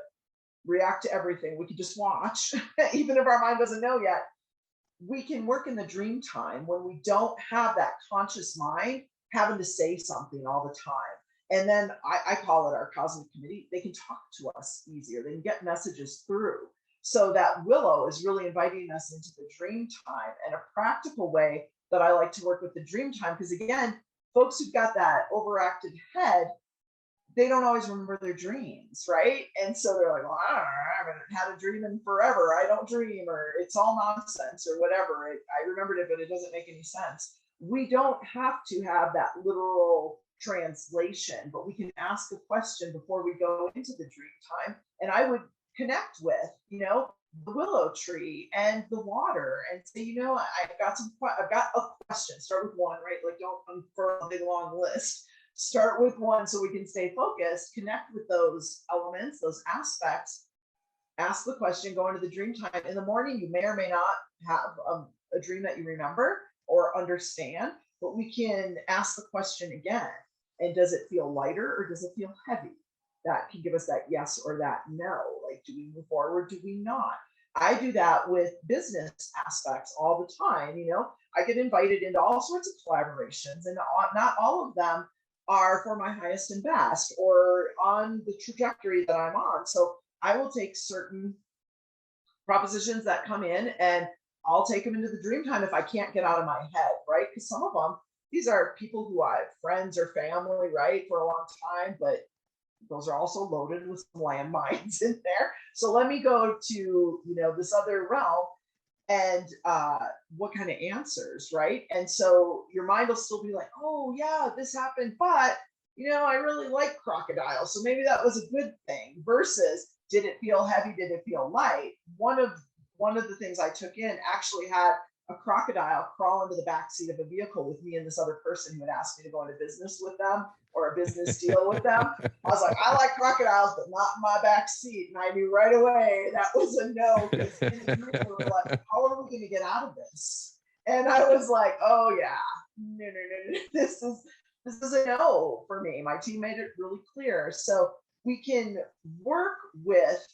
react to everything. We can just watch, even if our mind doesn't know yet. We can work in the dream time when we don't have that conscious mind having to say something all the time. And then I call it our cosmic committee. They can talk to us easier. They can get messages through. So that willow is really inviting us into the dream time, and a practical way that I like to work with the dream time. Because again, folks who've got that overactive head, they don't always remember their dreams, right? And so they're like, well, I haven't had a dream in forever. I don't dream, or it's all nonsense, or whatever. I remembered it, but it doesn't make any sense. We don't have to have that literal translation, but we can ask a question before we go into the dream time. And I would connect with, the willow tree and the water and say, I've got a question. Start with one, right? Like don't unfurl a big long list. Start with one so we can stay focused, connect with those elements, those aspects, ask the question, go into the dream time. In the morning, you may or may not have a dream that you remember or understand, but we can ask the question again. And does it feel lighter or does it feel heavy? That can give us that yes or that no. Like, do we move forward? Do we not? I do that with business aspects all the time. I get invited into all sorts of collaborations, and not all of them are for my highest and best or on the trajectory that I'm on. So I will take certain propositions that come in and I'll take them into the dream time if I can't get out of my head, right? Because some of them, these are people who I have friends or family, right, for a long time, but those are also loaded with some landmines in there. So let me go to, this other realm and what kind of answers, right? And so your mind will still be like, oh yeah, this happened, but I really like crocodiles, so maybe that was a good thing. Versus, did it feel heavy? Did it feel light? One of the things I took in actually had a crocodile crawl into the back seat of a vehicle with me and this other person who had asked me to go into business with them or a business deal with them. I was like, I like crocodiles, but not in my back seat. And I knew right away that was a no, because in the group we were like, how are we going to get out of this? And I was like, oh yeah, no. This is a no for me. My team made it really clear. So we can work with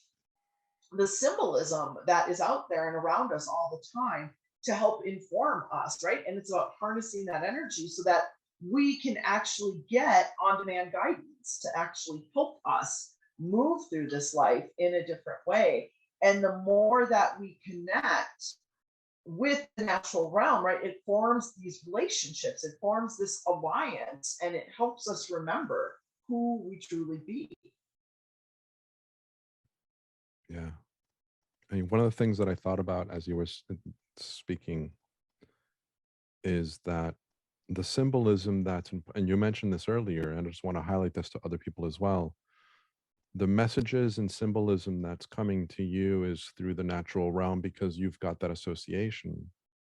the symbolism that is out there and around us all the time to help inform us, right? And it's about harnessing that energy so that we can actually get on-demand guidance to actually help us move through this life in a different way. And the more that we connect with the natural realm, right, it forms these relationships, it forms this alliance, and it helps us remember who we truly be. Yeah. I mean, one of the things that I thought about as you were speaking is that the symbolism that's, and you mentioned this earlier, and I just want to highlight this to other people as well. The messages and symbolism that's coming to you is through the natural realm because you've got that association.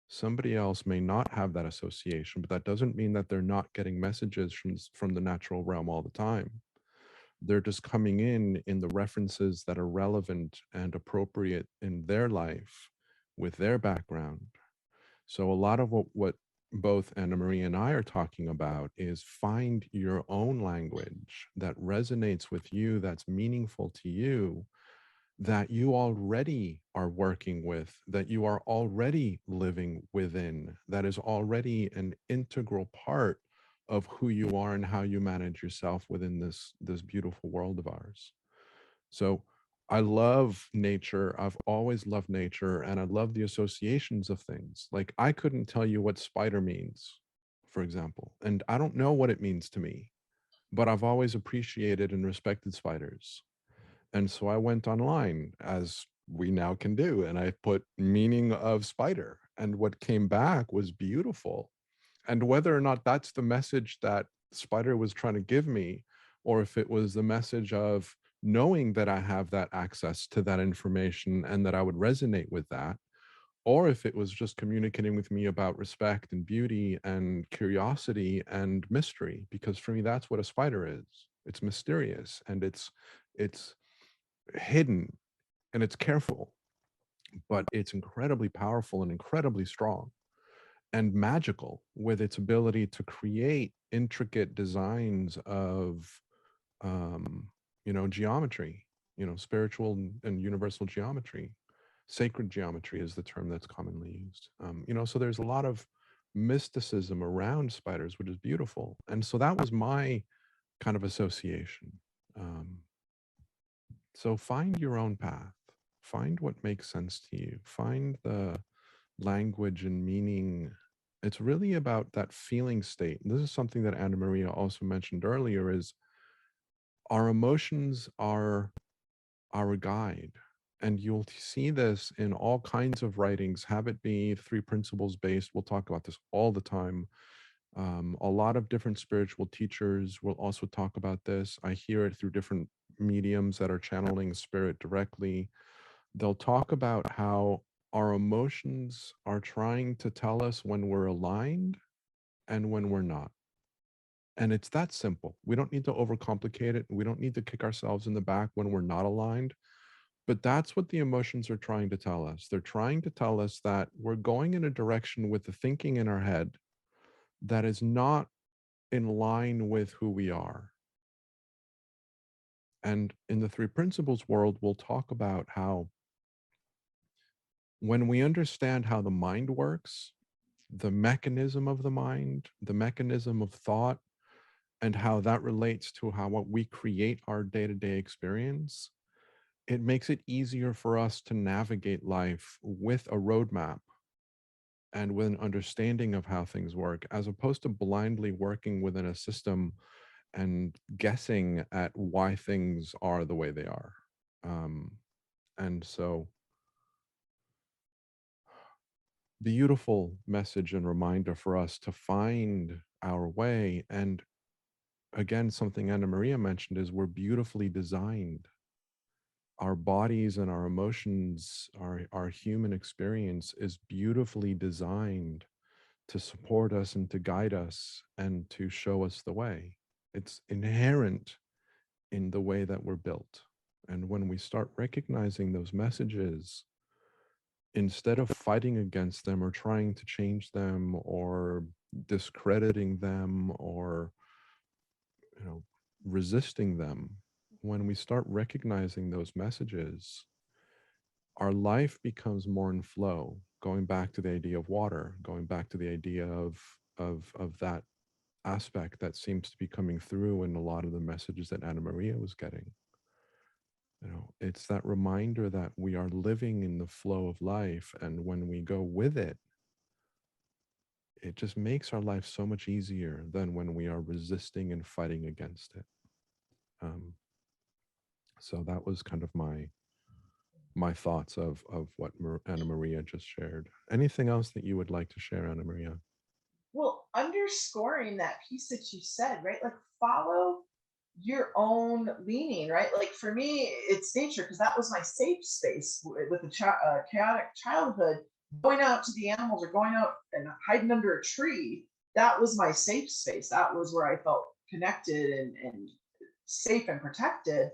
Somebody else may not have that association, but that doesn't mean that they're not getting messages from the natural realm all the time. They're just coming in the references that are relevant and appropriate in their life with their background. So a lot of what both Anna Marie and I are talking about is find your own language that resonates with you, that's meaningful to you, that you already are working with, that you are already living within, that is already an integral part of who you are and how you manage yourself within this beautiful world of ours. So I love nature. I've always loved nature, and I love the associations of things. Like I couldn't tell you what spider means, for example, and I don't know what it means to me, but I've always appreciated and respected spiders. And so I went online, as we now can do, and I put meaning of spider, and what came back was beautiful. And whether or not that's the message that spider was trying to give me, or if it was the message of knowing that I have that access to that information and that I would resonate with that, or if it was just communicating with me about respect and beauty and curiosity and mystery, because for me that's what a spider is. It's mysterious, and it's hidden, and it's careful, but it's incredibly powerful and incredibly strong and magical with its ability to create intricate designs of um, geometry, spiritual and universal geometry. Sacred geometry is the term that's commonly used. So there's a lot of mysticism around spiders, which is beautiful. And so that was my kind of association. um, so find your own path. Find what makes sense to you. Find the language and meaning. It's really about that feeling state. And this is something that Anna Maria also mentioned earlier, is our emotions are our guide. And you'll see this in all kinds of writings, have it be three principles based. We'll talk about this all the time. A lot of different spiritual teachers will also talk about this. I hear it through different mediums that are channeling spirit directly. They'll talk about how our emotions are trying to tell us when we're aligned and when we're not. And it's that simple. We don't need to overcomplicate it. We don't need to kick ourselves in the back when we're not aligned. But that's what the emotions are trying to tell us. They're trying to tell us that we're going in a direction with the thinking in our head that is not in line with who we are. And in the three principles world, we'll talk about how when we understand how the mind works, the mechanism of the mind, the mechanism of thought, and how that relates to how what we create our day-to-day experience, it makes it easier for us to navigate life with a roadmap and with an understanding of how things work, as opposed to blindly working within a system and guessing at why things are the way they are. Um, and so, beautiful message and reminder for us to find our way. And again, something Anna Maria mentioned is we're beautifully designed. Our bodies and our emotions, our human experience is beautifully designed to support us and to guide us and to show us the way. It's inherent in the way that we're built. And when we start recognizing those messages, instead of fighting against them or trying to change them or discrediting them or resisting them, when we start recognizing those messages, our life becomes more in flow. Going back to the idea of water, going back to the idea of that aspect that seems to be coming through in a lot of the messages that Anna Maria was getting. It's that reminder that we are living in the flow of life, and when we go with it, it just makes our life so much easier than when we are resisting and fighting against it. Um, so that was kind of my thoughts of what Anna Maria just shared. Anything else that you would like to share, Anna Maria? Well, underscoring that piece that you said, right? Like follow your own leaning, right? Like for me, it's nature because that was my safe space with a chaotic childhood. going out to the animals or going out and hiding under a tree, that was my safe space. That was where I felt connected and safe and protected.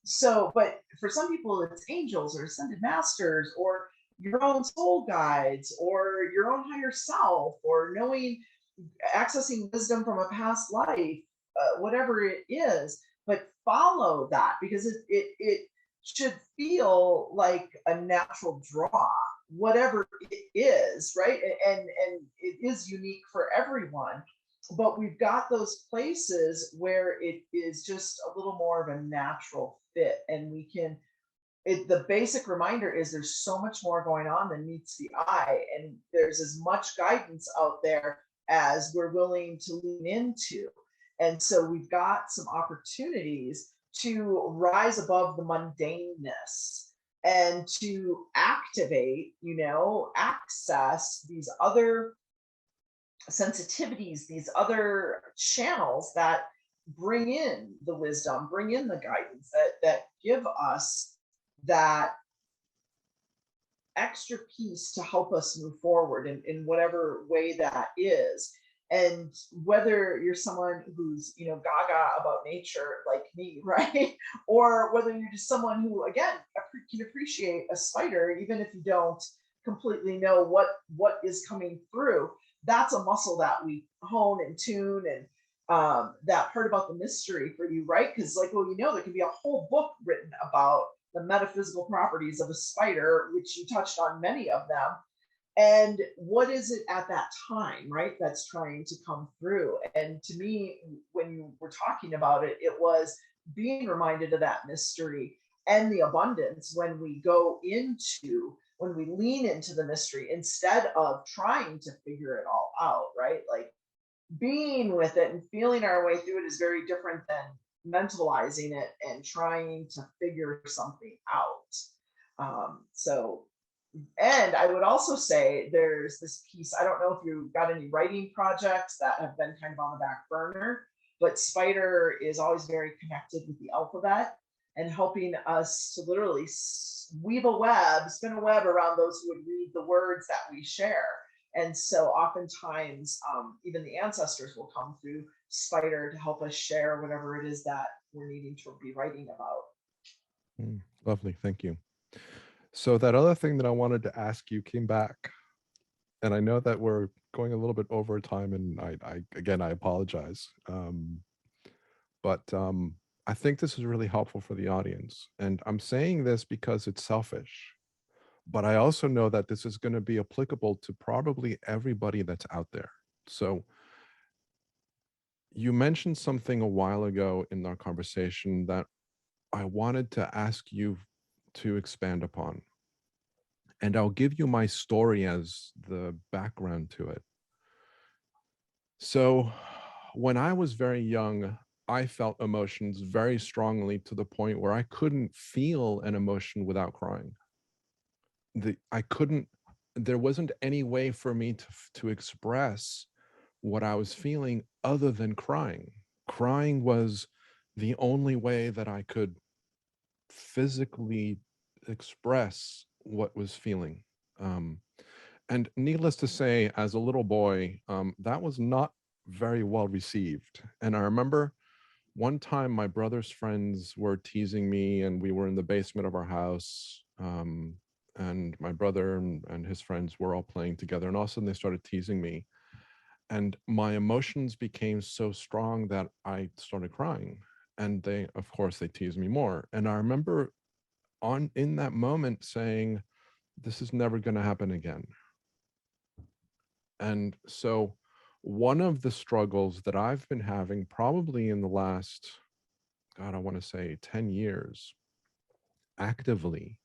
So, but for some people, it's angels or ascended masters or your own soul guides or your own higher self or knowing, accessing wisdom from a past life, whatever it is. But follow that because it should feel like a natural draw, whatever it is, right? And it is unique for everyone, but we've got those places where it is just a little more of a natural fit, and we can, the basic reminder is there's so much more going on than meets the eye, and there's as much guidance out there as we're willing to lean into. And so we've got some opportunities to rise above the mundaneness and to activate, access these other sensitivities, these other channels that bring in the wisdom, bring in the guidance that give us that extra piece to help us move forward in whatever way that is. And whether you're someone who's, gaga about nature like me, right? Or whether you're just someone who, again, can appreciate a spider, even if you don't completely know what is coming through. That's a muscle that we hone and tune, and that part about the mystery for you, right? Because, like, well, there can be a whole book written about the metaphysical properties of a spider, which you touched on many of them. And what is it at that time, right, that's trying to come through? And to me, when you were talking about it, it was being reminded of that mystery and the abundance when we when we lean into the mystery instead of trying to figure it all out, right? Like, being with it and feeling our way through it is very different than mentalizing it and trying to figure something out. So, and I would also say there's this piece. I don't know if you've got any writing projects that have been kind of on the back burner, but Spider is always very connected with the alphabet and helping us to literally weave a web, spin a web around those who would read the words that we share. And so oftentimes, even the ancestors will come through Spider to help us share whatever it is that we're needing to be writing about. Lovely. Thank you. So that other thing that I wanted to ask you came back. And I know that we're going a little bit over time, and I apologize. But I think this is really helpful for the audience. And I'm saying this because it's selfish. But I also know that this is going to be applicable to probably everybody that's out there. So you mentioned something a while ago in our conversation that I wanted to ask you to expand upon. And I'll give you my story as the background to it. So when I was very young, I felt emotions very strongly to the point where I couldn't feel an emotion without crying. There wasn't any way for me to express what I was feeling other than crying. Crying was the only way that I could physically express what was feeling. And needless to say, as a little boy, that was not very well received. And I remember one time my brother's friends were teasing me, and we were in the basement of our house. And my brother and his friends were all playing together. And all of a sudden they started teasing me. And my emotions became so strong that I started crying. And of course, they teased me more. And I remember in that moment saying, this is never going to happen again. And so one of the struggles that I've been having probably in the last, God, I want to say 10 years actively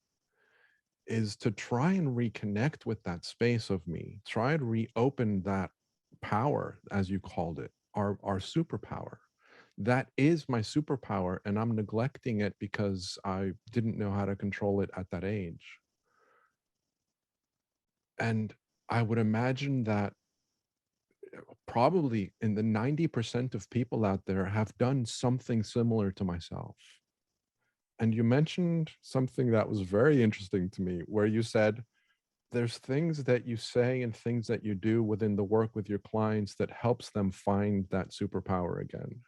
is to try and reconnect with that space of me, try and reopen that power, as you called it, our superpower. That is my superpower, and I'm neglecting it because I didn't know how to control it at that age. And I would imagine that probably in the 90% of people out there have done something similar to myself. And you mentioned something that was very interesting to me, where you said, there's things that you say and things that you do within the work with your clients that helps them find that superpower again.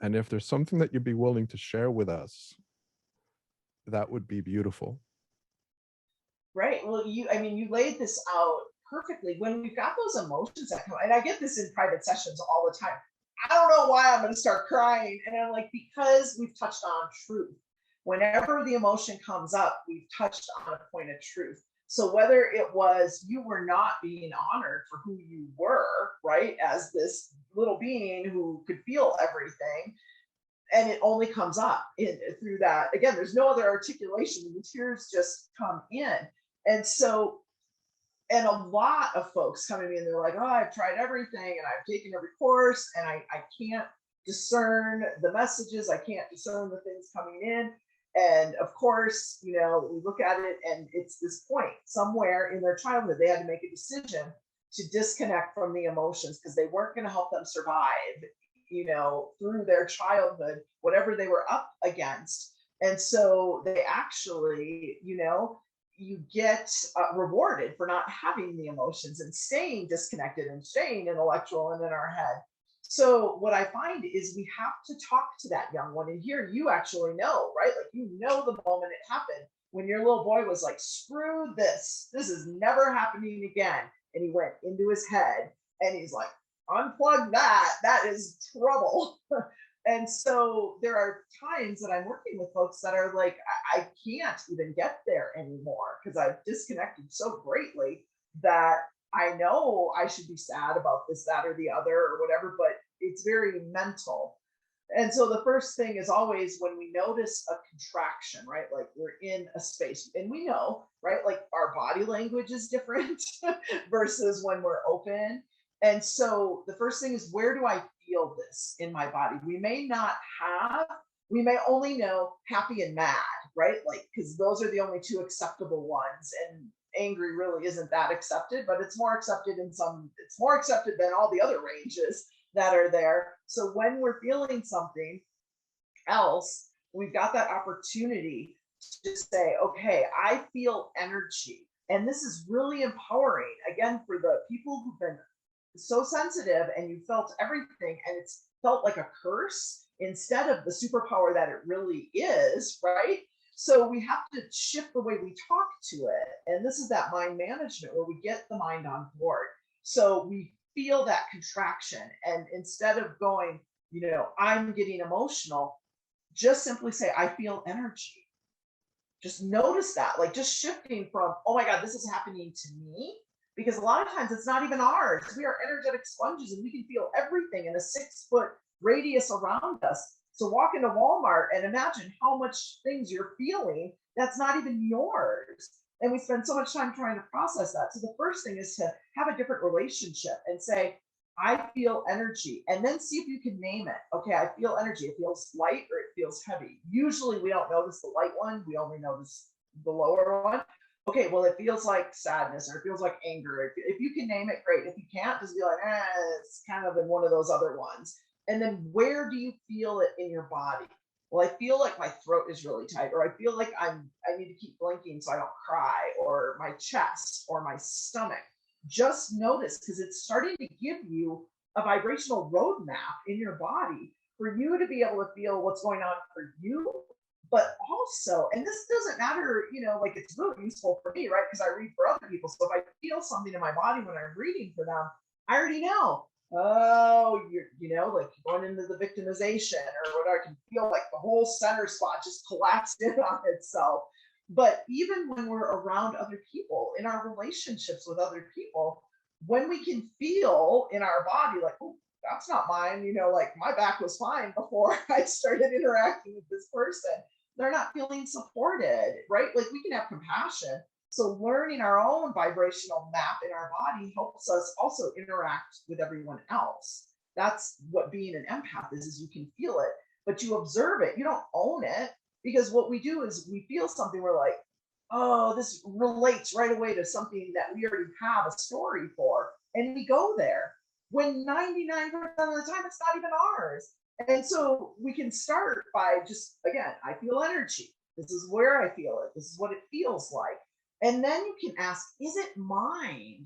And if there's something that you'd be willing to share with us, that would be beautiful. Right. Well, you laid this out perfectly. When we've got those emotions that come, and I get this in private sessions all the time. I don't know why I'm going to start crying. And I'm like, because we've touched on truth. Whenever the emotion comes up, we've touched on a point of truth. So whether it was you were not being honored for who you were, right, as this little being who could feel everything, and it only comes up through that. Again, there's no other articulation. The tears just come in. And so, and a lot of folks come to me and they're like, oh, I've tried everything and I've taken every course and I can't discern the messages. I can't discern the things coming in. And of course, we look at it and it's this point somewhere in their childhood, they had to make a decision to disconnect from the emotions because they weren't going to help them survive, through their childhood, whatever they were up against. And so they actually, you get rewarded for not having the emotions and staying disconnected and staying intellectual and in our head. So what I find is we have to talk to that young one. And here you actually know, right? Like, the moment it happened when your little boy was like, screw this. This is never happening again. And he went into his head and he's like, unplug that. That is trouble. And so there are times that I'm working with folks that are like, I can't even get there anymore because I've disconnected so greatly that I know I should be sad about this, that, or the other, or whatever, but it's very mental. And so the first thing is always when we notice a contraction, right? Like we're in a space and we know, right? Like our body language is different versus when we're open. And so the first thing is, where do I feel this in my body? We may only know happy and mad, right? Like, because those are the only two acceptable ones. And angry really isn't that accepted, but it's more accepted it's more accepted than all the other ranges that are there. So when we're feeling something else, we've got that opportunity to say, okay, I feel energy. And this is really empowering, again, for the people who've been so sensitive and you felt everything and it's felt like a curse instead of the superpower that it really is, right? So we have to shift the way we talk to it. And this is that mind management where we get the mind on board. So we feel that contraction. And instead of going, I'm getting emotional, just simply say, I feel energy. Just notice that, like just shifting from, oh my God, this is happening to me. Because a lot of times it's not even ours. We are energetic sponges and we can feel everything in a 6-foot radius around us. So walk into Walmart and imagine how much things you're feeling that's not even yours. And we spend so much time trying to process that. So the first thing is to have a different relationship and say, I feel energy. And then see if you can name it. Okay, I feel energy. It feels light or it feels heavy. Usually we don't notice the light one. We only notice the lower one. Okay, well, it feels like sadness or it feels like anger. If you can name it, great. If you can't, just be like, it's kind of in one of those other ones. And then where do you feel it in your body? Well, I feel like my throat is really tight, or I feel like I need to keep blinking so I don't cry, or my chest or my stomach. Just notice, because it's starting to give you a vibrational roadmap in your body for you to be able to feel what's going on for you. But also, and this doesn't matter, like it's really useful for me, right? Because I read for other people. So if I feel something in my body when I'm reading for them, I already know, oh, you're, like going into the victimization or whatever. I can feel like the whole center spot just collapsed in on itself. But even when we're around other people, in our relationships with other people, when we can feel in our body, like, oh, that's not mine, like my back was fine before I started interacting with this person. They're not feeling supported, right? Like we can have compassion. So learning our own vibrational map in our body helps us also interact with everyone else. That's what being an empath is you can feel it, but you observe it. You don't own it, because what we do is we feel something. We're like, oh, this relates right away to something that we already have a story for. And we go there when 99% of the time it's not even ours. And so we can start by just, again, I feel energy. This is where I feel it. This is what it feels like. And then you can ask, is it mine?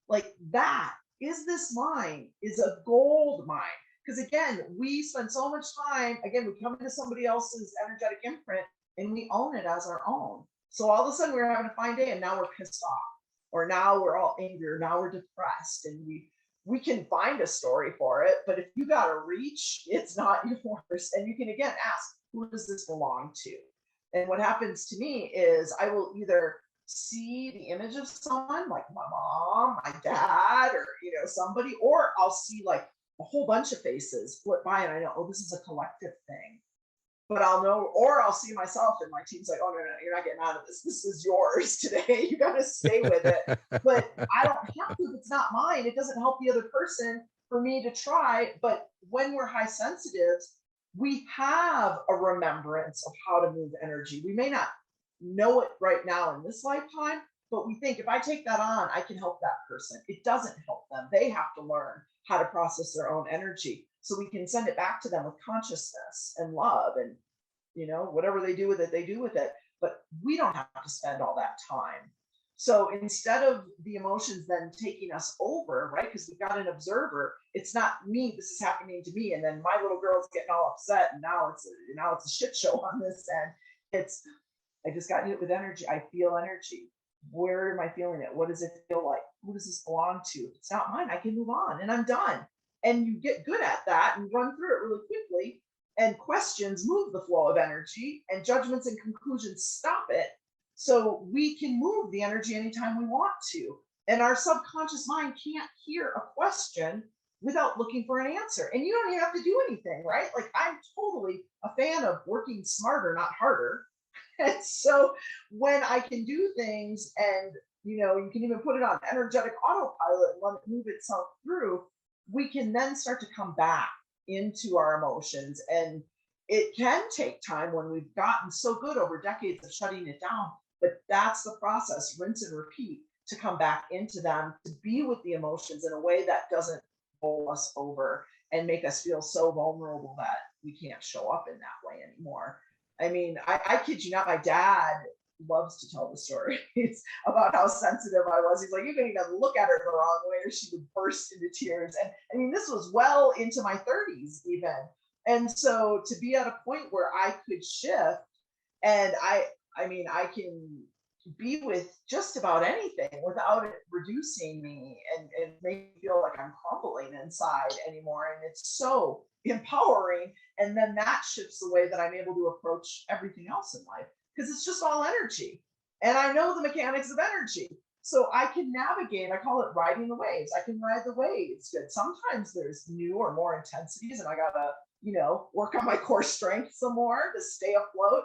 Like that, is this mine? Is a gold mine? Because again, we spend so much time, again, we come into somebody else's energetic imprint and we own it as our own. So all of a sudden we're having a fine day and now we're pissed off, or now we're all angry, or now we're depressed, and we can find a story for it, but if you got to reach, it's not yours. And you can again ask, who does this belong to? And what happens to me is I will either see the image of someone like my mom, my dad, or somebody, or I'll see like a whole bunch of faces flip by and I know, oh, this is a collective thing. But I'll know, or I'll see myself and my team's like, oh, no, you're not getting out of this. This is yours today. You got to stay with it. But I don't have to if it's not mine. It doesn't help the other person for me to try. But when we're high sensitives, we have a remembrance of how to move energy. We may not know it right now in this lifetime, but we think if I take that on, I can help that person. It doesn't help them. They have to learn how to process their own energy so we can send it back to them with consciousness and love, and whatever they do with it, they do with it. But we don't have to spend all that time. So instead of the emotions then taking us over, right, because we've got an observer, it's not me, this is happening to me, and then my little girl's getting all upset, and now it's a shit show on this end. It's, I just got hit with energy. I feel energy. Where am I feeling it? What does it feel like? Who does this belong to? If it's not mine, I can move on and I'm done. And you get good at that and run through it really quickly. And questions move the flow of energy, and judgments and conclusions stop it. So we can move the energy anytime we want to. And our subconscious mind can't hear a question without looking for an answer. And you don't even have to do anything, right? Like, I'm totally a fan of working smarter, not harder. And so when I can do things, and you can even put it on energetic autopilot and let it move itself through, we can then start to come back into our emotions. And it can take time when we've gotten so good over decades of shutting it down, but that's the process, rinse and repeat, to come back into them, to be with the emotions in a way that doesn't bowl us over and make us feel so vulnerable that we can't show up in that way anymore. I mean, I kid you not, my dad loves to tell the stories about how sensitive I was. He's like, you can even look at her the wrong way or she would burst into tears. And I mean, this was well into my 30s even. And so to be at a point where I could shift, and I mean, I can be with just about anything without it reducing me and make me feel like I'm crumbling inside anymore. And it's so empowering. And then that shifts the way that I'm able to approach everything else in life, because it's just all energy. And I know the mechanics of energy. So I can navigate, I call it riding the waves. I can ride the waves good. Sometimes there's new or more intensities, and I gotta, work on my core strength some more to stay afloat.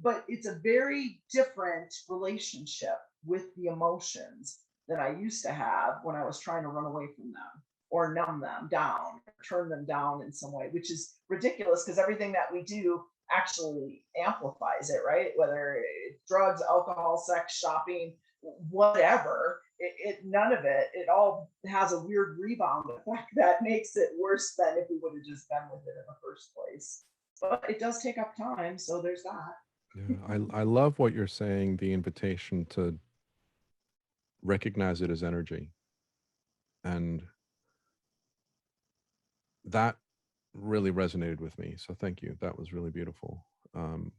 But it's a very different relationship with the emotions than I used to have when I was trying to run away from them or numb them down, or turn them down in some way, which is ridiculous because everything that we do actually amplifies it, right? Whether it's drugs, alcohol, sex, shopping, whatever, none of it, it all has a weird rebound effect that makes it worse than if we would have just been with it in the first place. But it does take up time, so there's that. Yeah, I love what you're saying, the invitation to recognize it as energy. And that really resonated with me. So thank you. That was really beautiful. Um,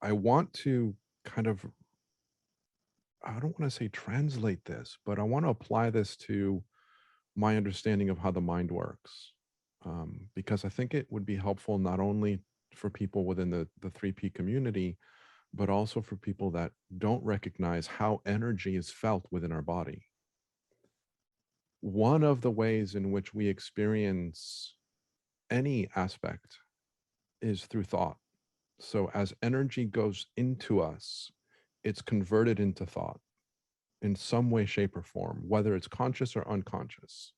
I want to kind of, I don't want to say translate this, but I want to apply this to my understanding of how the mind works. Because I think it would be helpful not only for people within the 3P community, but also for people that don't recognize how energy is felt within our body. One of the ways in which we experience any aspect is through thought. So as energy goes into us, it's converted into thought in some way, shape, or form, whether it's conscious or unconscious.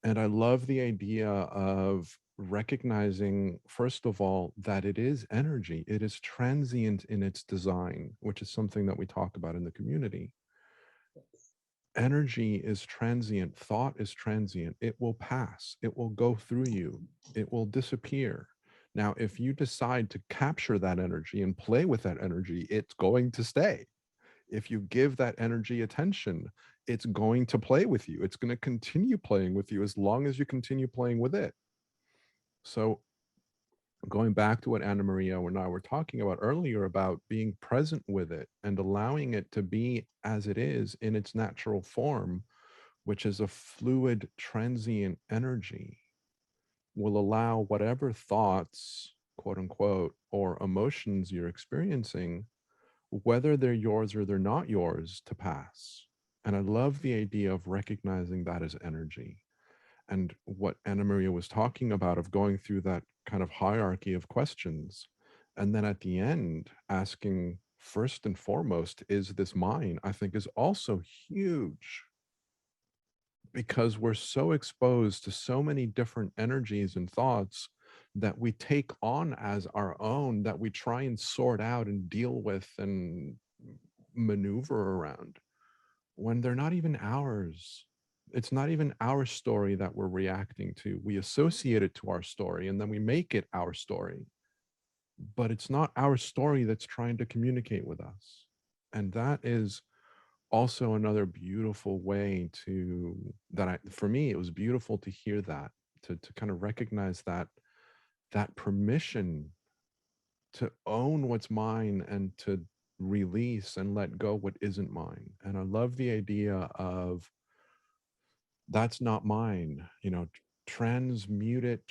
And I love the idea of recognizing, first of all, that it is energy. It is transient in its design, which is something that we talk about in the community. Energy is transient. Thought is transient. It will pass. It will go through you. It will disappear. Now, if you decide to capture that energy and play with that energy, it's going to stay. If you give that energy attention, it's going to play with you. It's going to continue playing with you as long as you continue playing with it. So, going back to what Anna Maria and I were talking about earlier about being present with it and allowing it to be as it is in its natural form, which is a fluid, transient energy, will allow whatever thoughts, quote unquote, or emotions you're experiencing, whether they're yours or they're not yours, to pass. And I love the idea of recognizing that as energy. And what Anna Maria was talking about of going through that kind of hierarchy of questions. And then at the end, asking first and foremost, is this mine? I think is also huge, because we're so exposed to so many different energies and thoughts that we take on as our own, that we try and sort out and deal with and maneuver around when they're not even ours. It's not even our story that we're reacting to. We associate it to our story and then we make it our story, but it's not our story that's trying to communicate with us. And that is also another beautiful way to for me, it was beautiful to hear that, to kind of recognize that permission to own what's mine and to release and let go what isn't mine. And I love the idea of that's not mine, transmute it,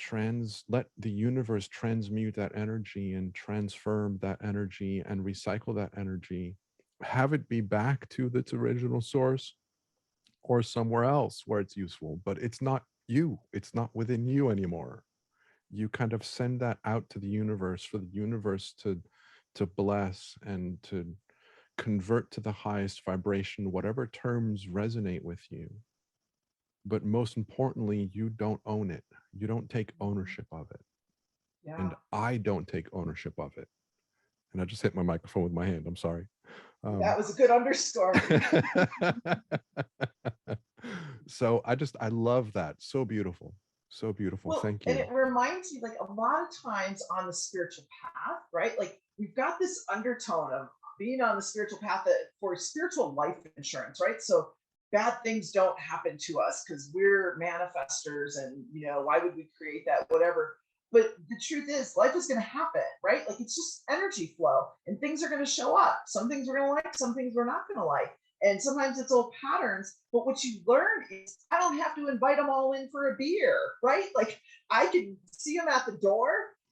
let the universe transmute that energy and transform that energy and recycle that energy, have it be back to its original source or somewhere else where it's useful, but it's not you, it's not within you anymore. You kind of send that out to the universe for the universe to bless and to convert to the highest vibration, whatever terms resonate with you. But most importantly, you don't own it. You don't take ownership of it. Yeah. And I don't take ownership of it. And I just hit my microphone with my hand. I'm sorry. That was a good underscore. So I love that. So beautiful. So beautiful. Well, Thank and you. it reminds me, like, a lot of times on the spiritual path, right? Like, we've got this undertone of being on the spiritual path that for spiritual life insurance, right? So bad things don't happen to us because we're manifestors, and why would we create that? Whatever. But the truth is, life is going to happen, right? Like, it's just energy flow, and things are going to show up. Some things we're going to like, some things we're not going to like. And sometimes it's old patterns, but what you learn is I don't have to invite them all in for a beer, right? Like, I can see them at the door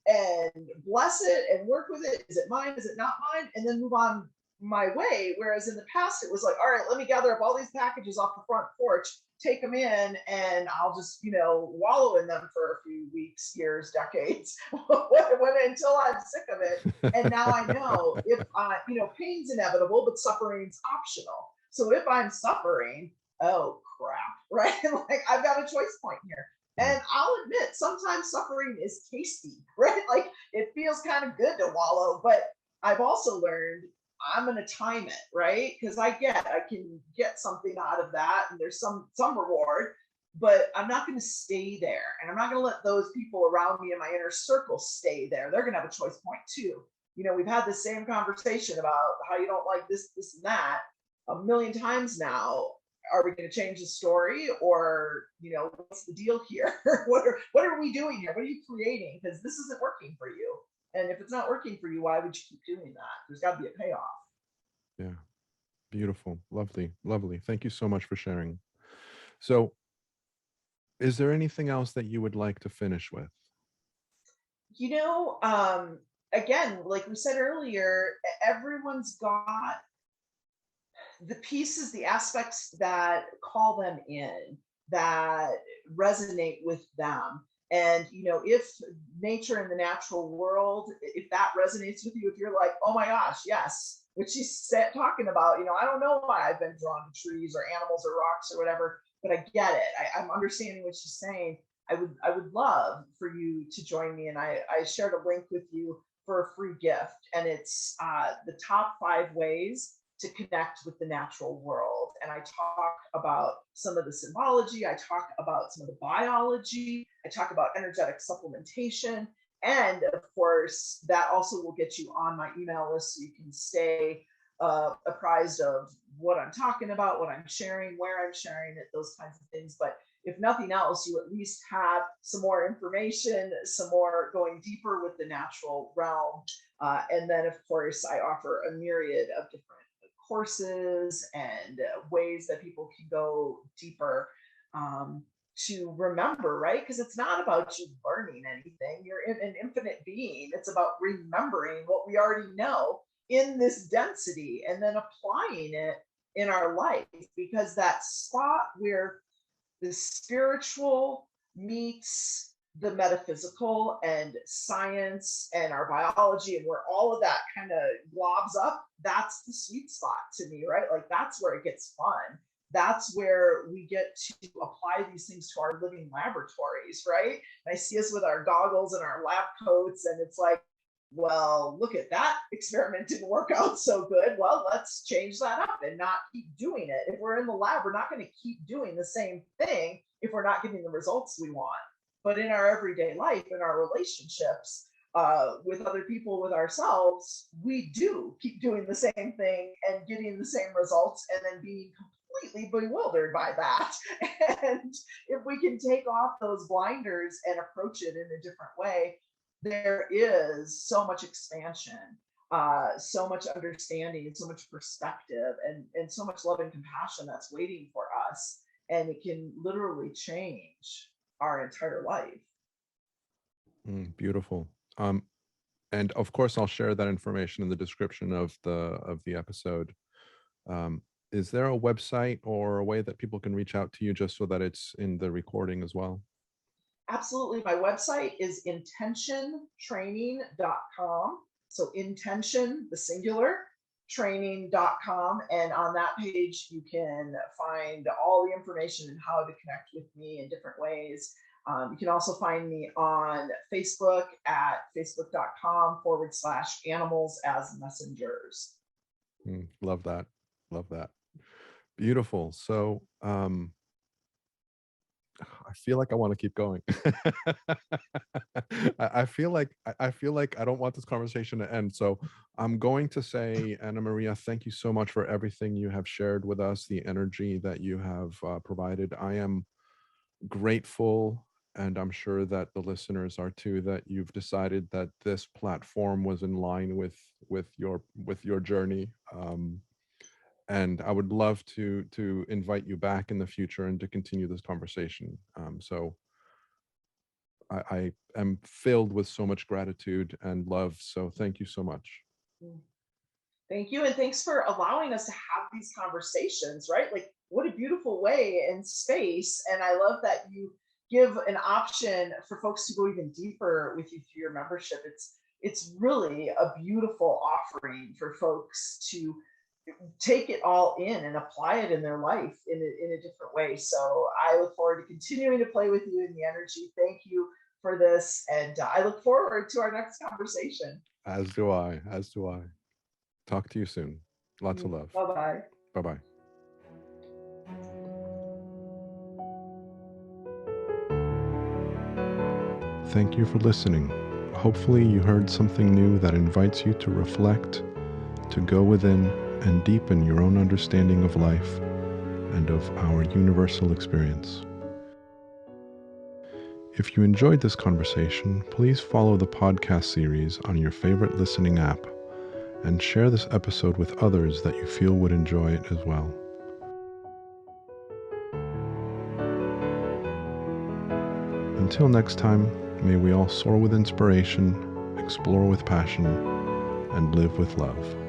and bless it and work with it. Is it mine? Is it not mine? And then move on my way. Whereas in the past, it was like, all right, let me gather up all these packages off the front porch, take them in, and I'll just, wallow in them for a few weeks, years, decades, until I'm sick of it. And now I know if pain's inevitable, but suffering's optional. So if I'm suffering, oh crap, right? Like, I've got a choice point here. And I'll admit, sometimes suffering is tasty, right? Like, it feels kind of good to wallow, but I've also learned I'm going to time it, right? Because I can get something out of that, and there's some reward, but I'm not going to stay there, and I'm not going to let those people around me in my inner circle stay there. They're going to have a choice point too. We've had the same conversation about how you don't like this, and that a million times now. Are we going to change the story, or what's the deal here? what are we doing here? What are you creating? Because this isn't working for you. And if it's not working for you, why would you keep doing that? There's got to be a payoff. Yeah. Beautiful. Lovely. Lovely. Thank you so much for sharing. So, is there anything else that you would like to finish with? Again, like we said earlier, everyone's got the pieces, the aspects that call them in, that resonate with them. And, if nature and the natural world, if that resonates with you, if you're like, oh my gosh, yes, what she's talking about, I don't know why I've been drawn to trees or animals or rocks or whatever, but I get it. I'm understanding what she's saying. I would love for you to join me. And I shared a link with you for a free gift. And it's the top 5 ways to connect with the natural world. And I talk about some of the symbology. I talk about some of the biology. I talk about energetic supplementation. And of course, that also will get you on my email list so you can stay apprised of what I'm talking about, what I'm sharing, where I'm sharing it, those kinds of things. But if nothing else, you at least have some more information, some more going deeper with the natural realm. And then, of course, I offer a myriad of different courses and ways that people can go deeper. To remember, right? Because it's not about you learning anything. You're an infinite being. It's about remembering what we already know in this density and then applying it in our life, because that spot where the spiritual meets the metaphysical and science and our biology and where all of that kind of globs up, that's the sweet spot to me, right? Like that's where it gets fun. That's where we get to apply these things to our living laboratories, right? And I see us with our goggles and our lab coats, and it's like, well, look at that experiment didn't work out so good. Well, let's change that up and not keep doing it. If we're in the lab, we're not going to keep doing the same thing if we're not getting the results we want. But in our everyday life, in our relationships, with other people, with ourselves, we do keep doing the same thing and getting the same results and then being completely bewildered by that. And if we can take off those blinders and approach it in a different way, there is so much expansion, so much understanding, and so much perspective, and so much love and compassion that's waiting for us. And it can literally change our entire life. Beautiful. And of course, I'll share that information in the description of the episode. Is there a website or a way that people can reach out to you just so that it's in the recording as well? Absolutely. My website is intentiontraining.com. So intention, the singular, training.com. And on that page, you can find all the information and how to connect with me in different ways. You can also find me on Facebook at facebook.com/animals as messengers. Love that. Love that. Beautiful. So, I feel like I want to keep going. I feel like I feel like I don't want this conversation to end. So I'm going to say, Anna Maria, thank you so much for everything you have shared with us, the energy that you have provided. I am grateful, and I'm sure that the listeners are too, that you've decided that this platform was in line with your journey. And I would love to invite you back in the future and to continue this conversation. So I am filled with so much gratitude and love. So thank you so much. Thank you. And thanks for allowing us to have these conversations, right? Like, what a beautiful way and space. And I love that you give an option for folks to go even deeper with you through your membership. It's really a beautiful offering for folks to take it all in and apply it in their life in a different way. So I look forward to continuing to play with you in the energy. Thank you for this. And I look forward to our next conversation. As do I. As do I. Talk to you soon. Lots of love. Bye-bye. Bye-bye. Thank you for listening. Hopefully you heard something new that invites you to reflect, to go within and deepen your own understanding of life and of our universal experience. If you enjoyed this conversation, please follow the podcast series on your favorite listening app and share this episode with others that you feel would enjoy it as well. Until next time, may we all soar with inspiration, explore with passion, and live with love.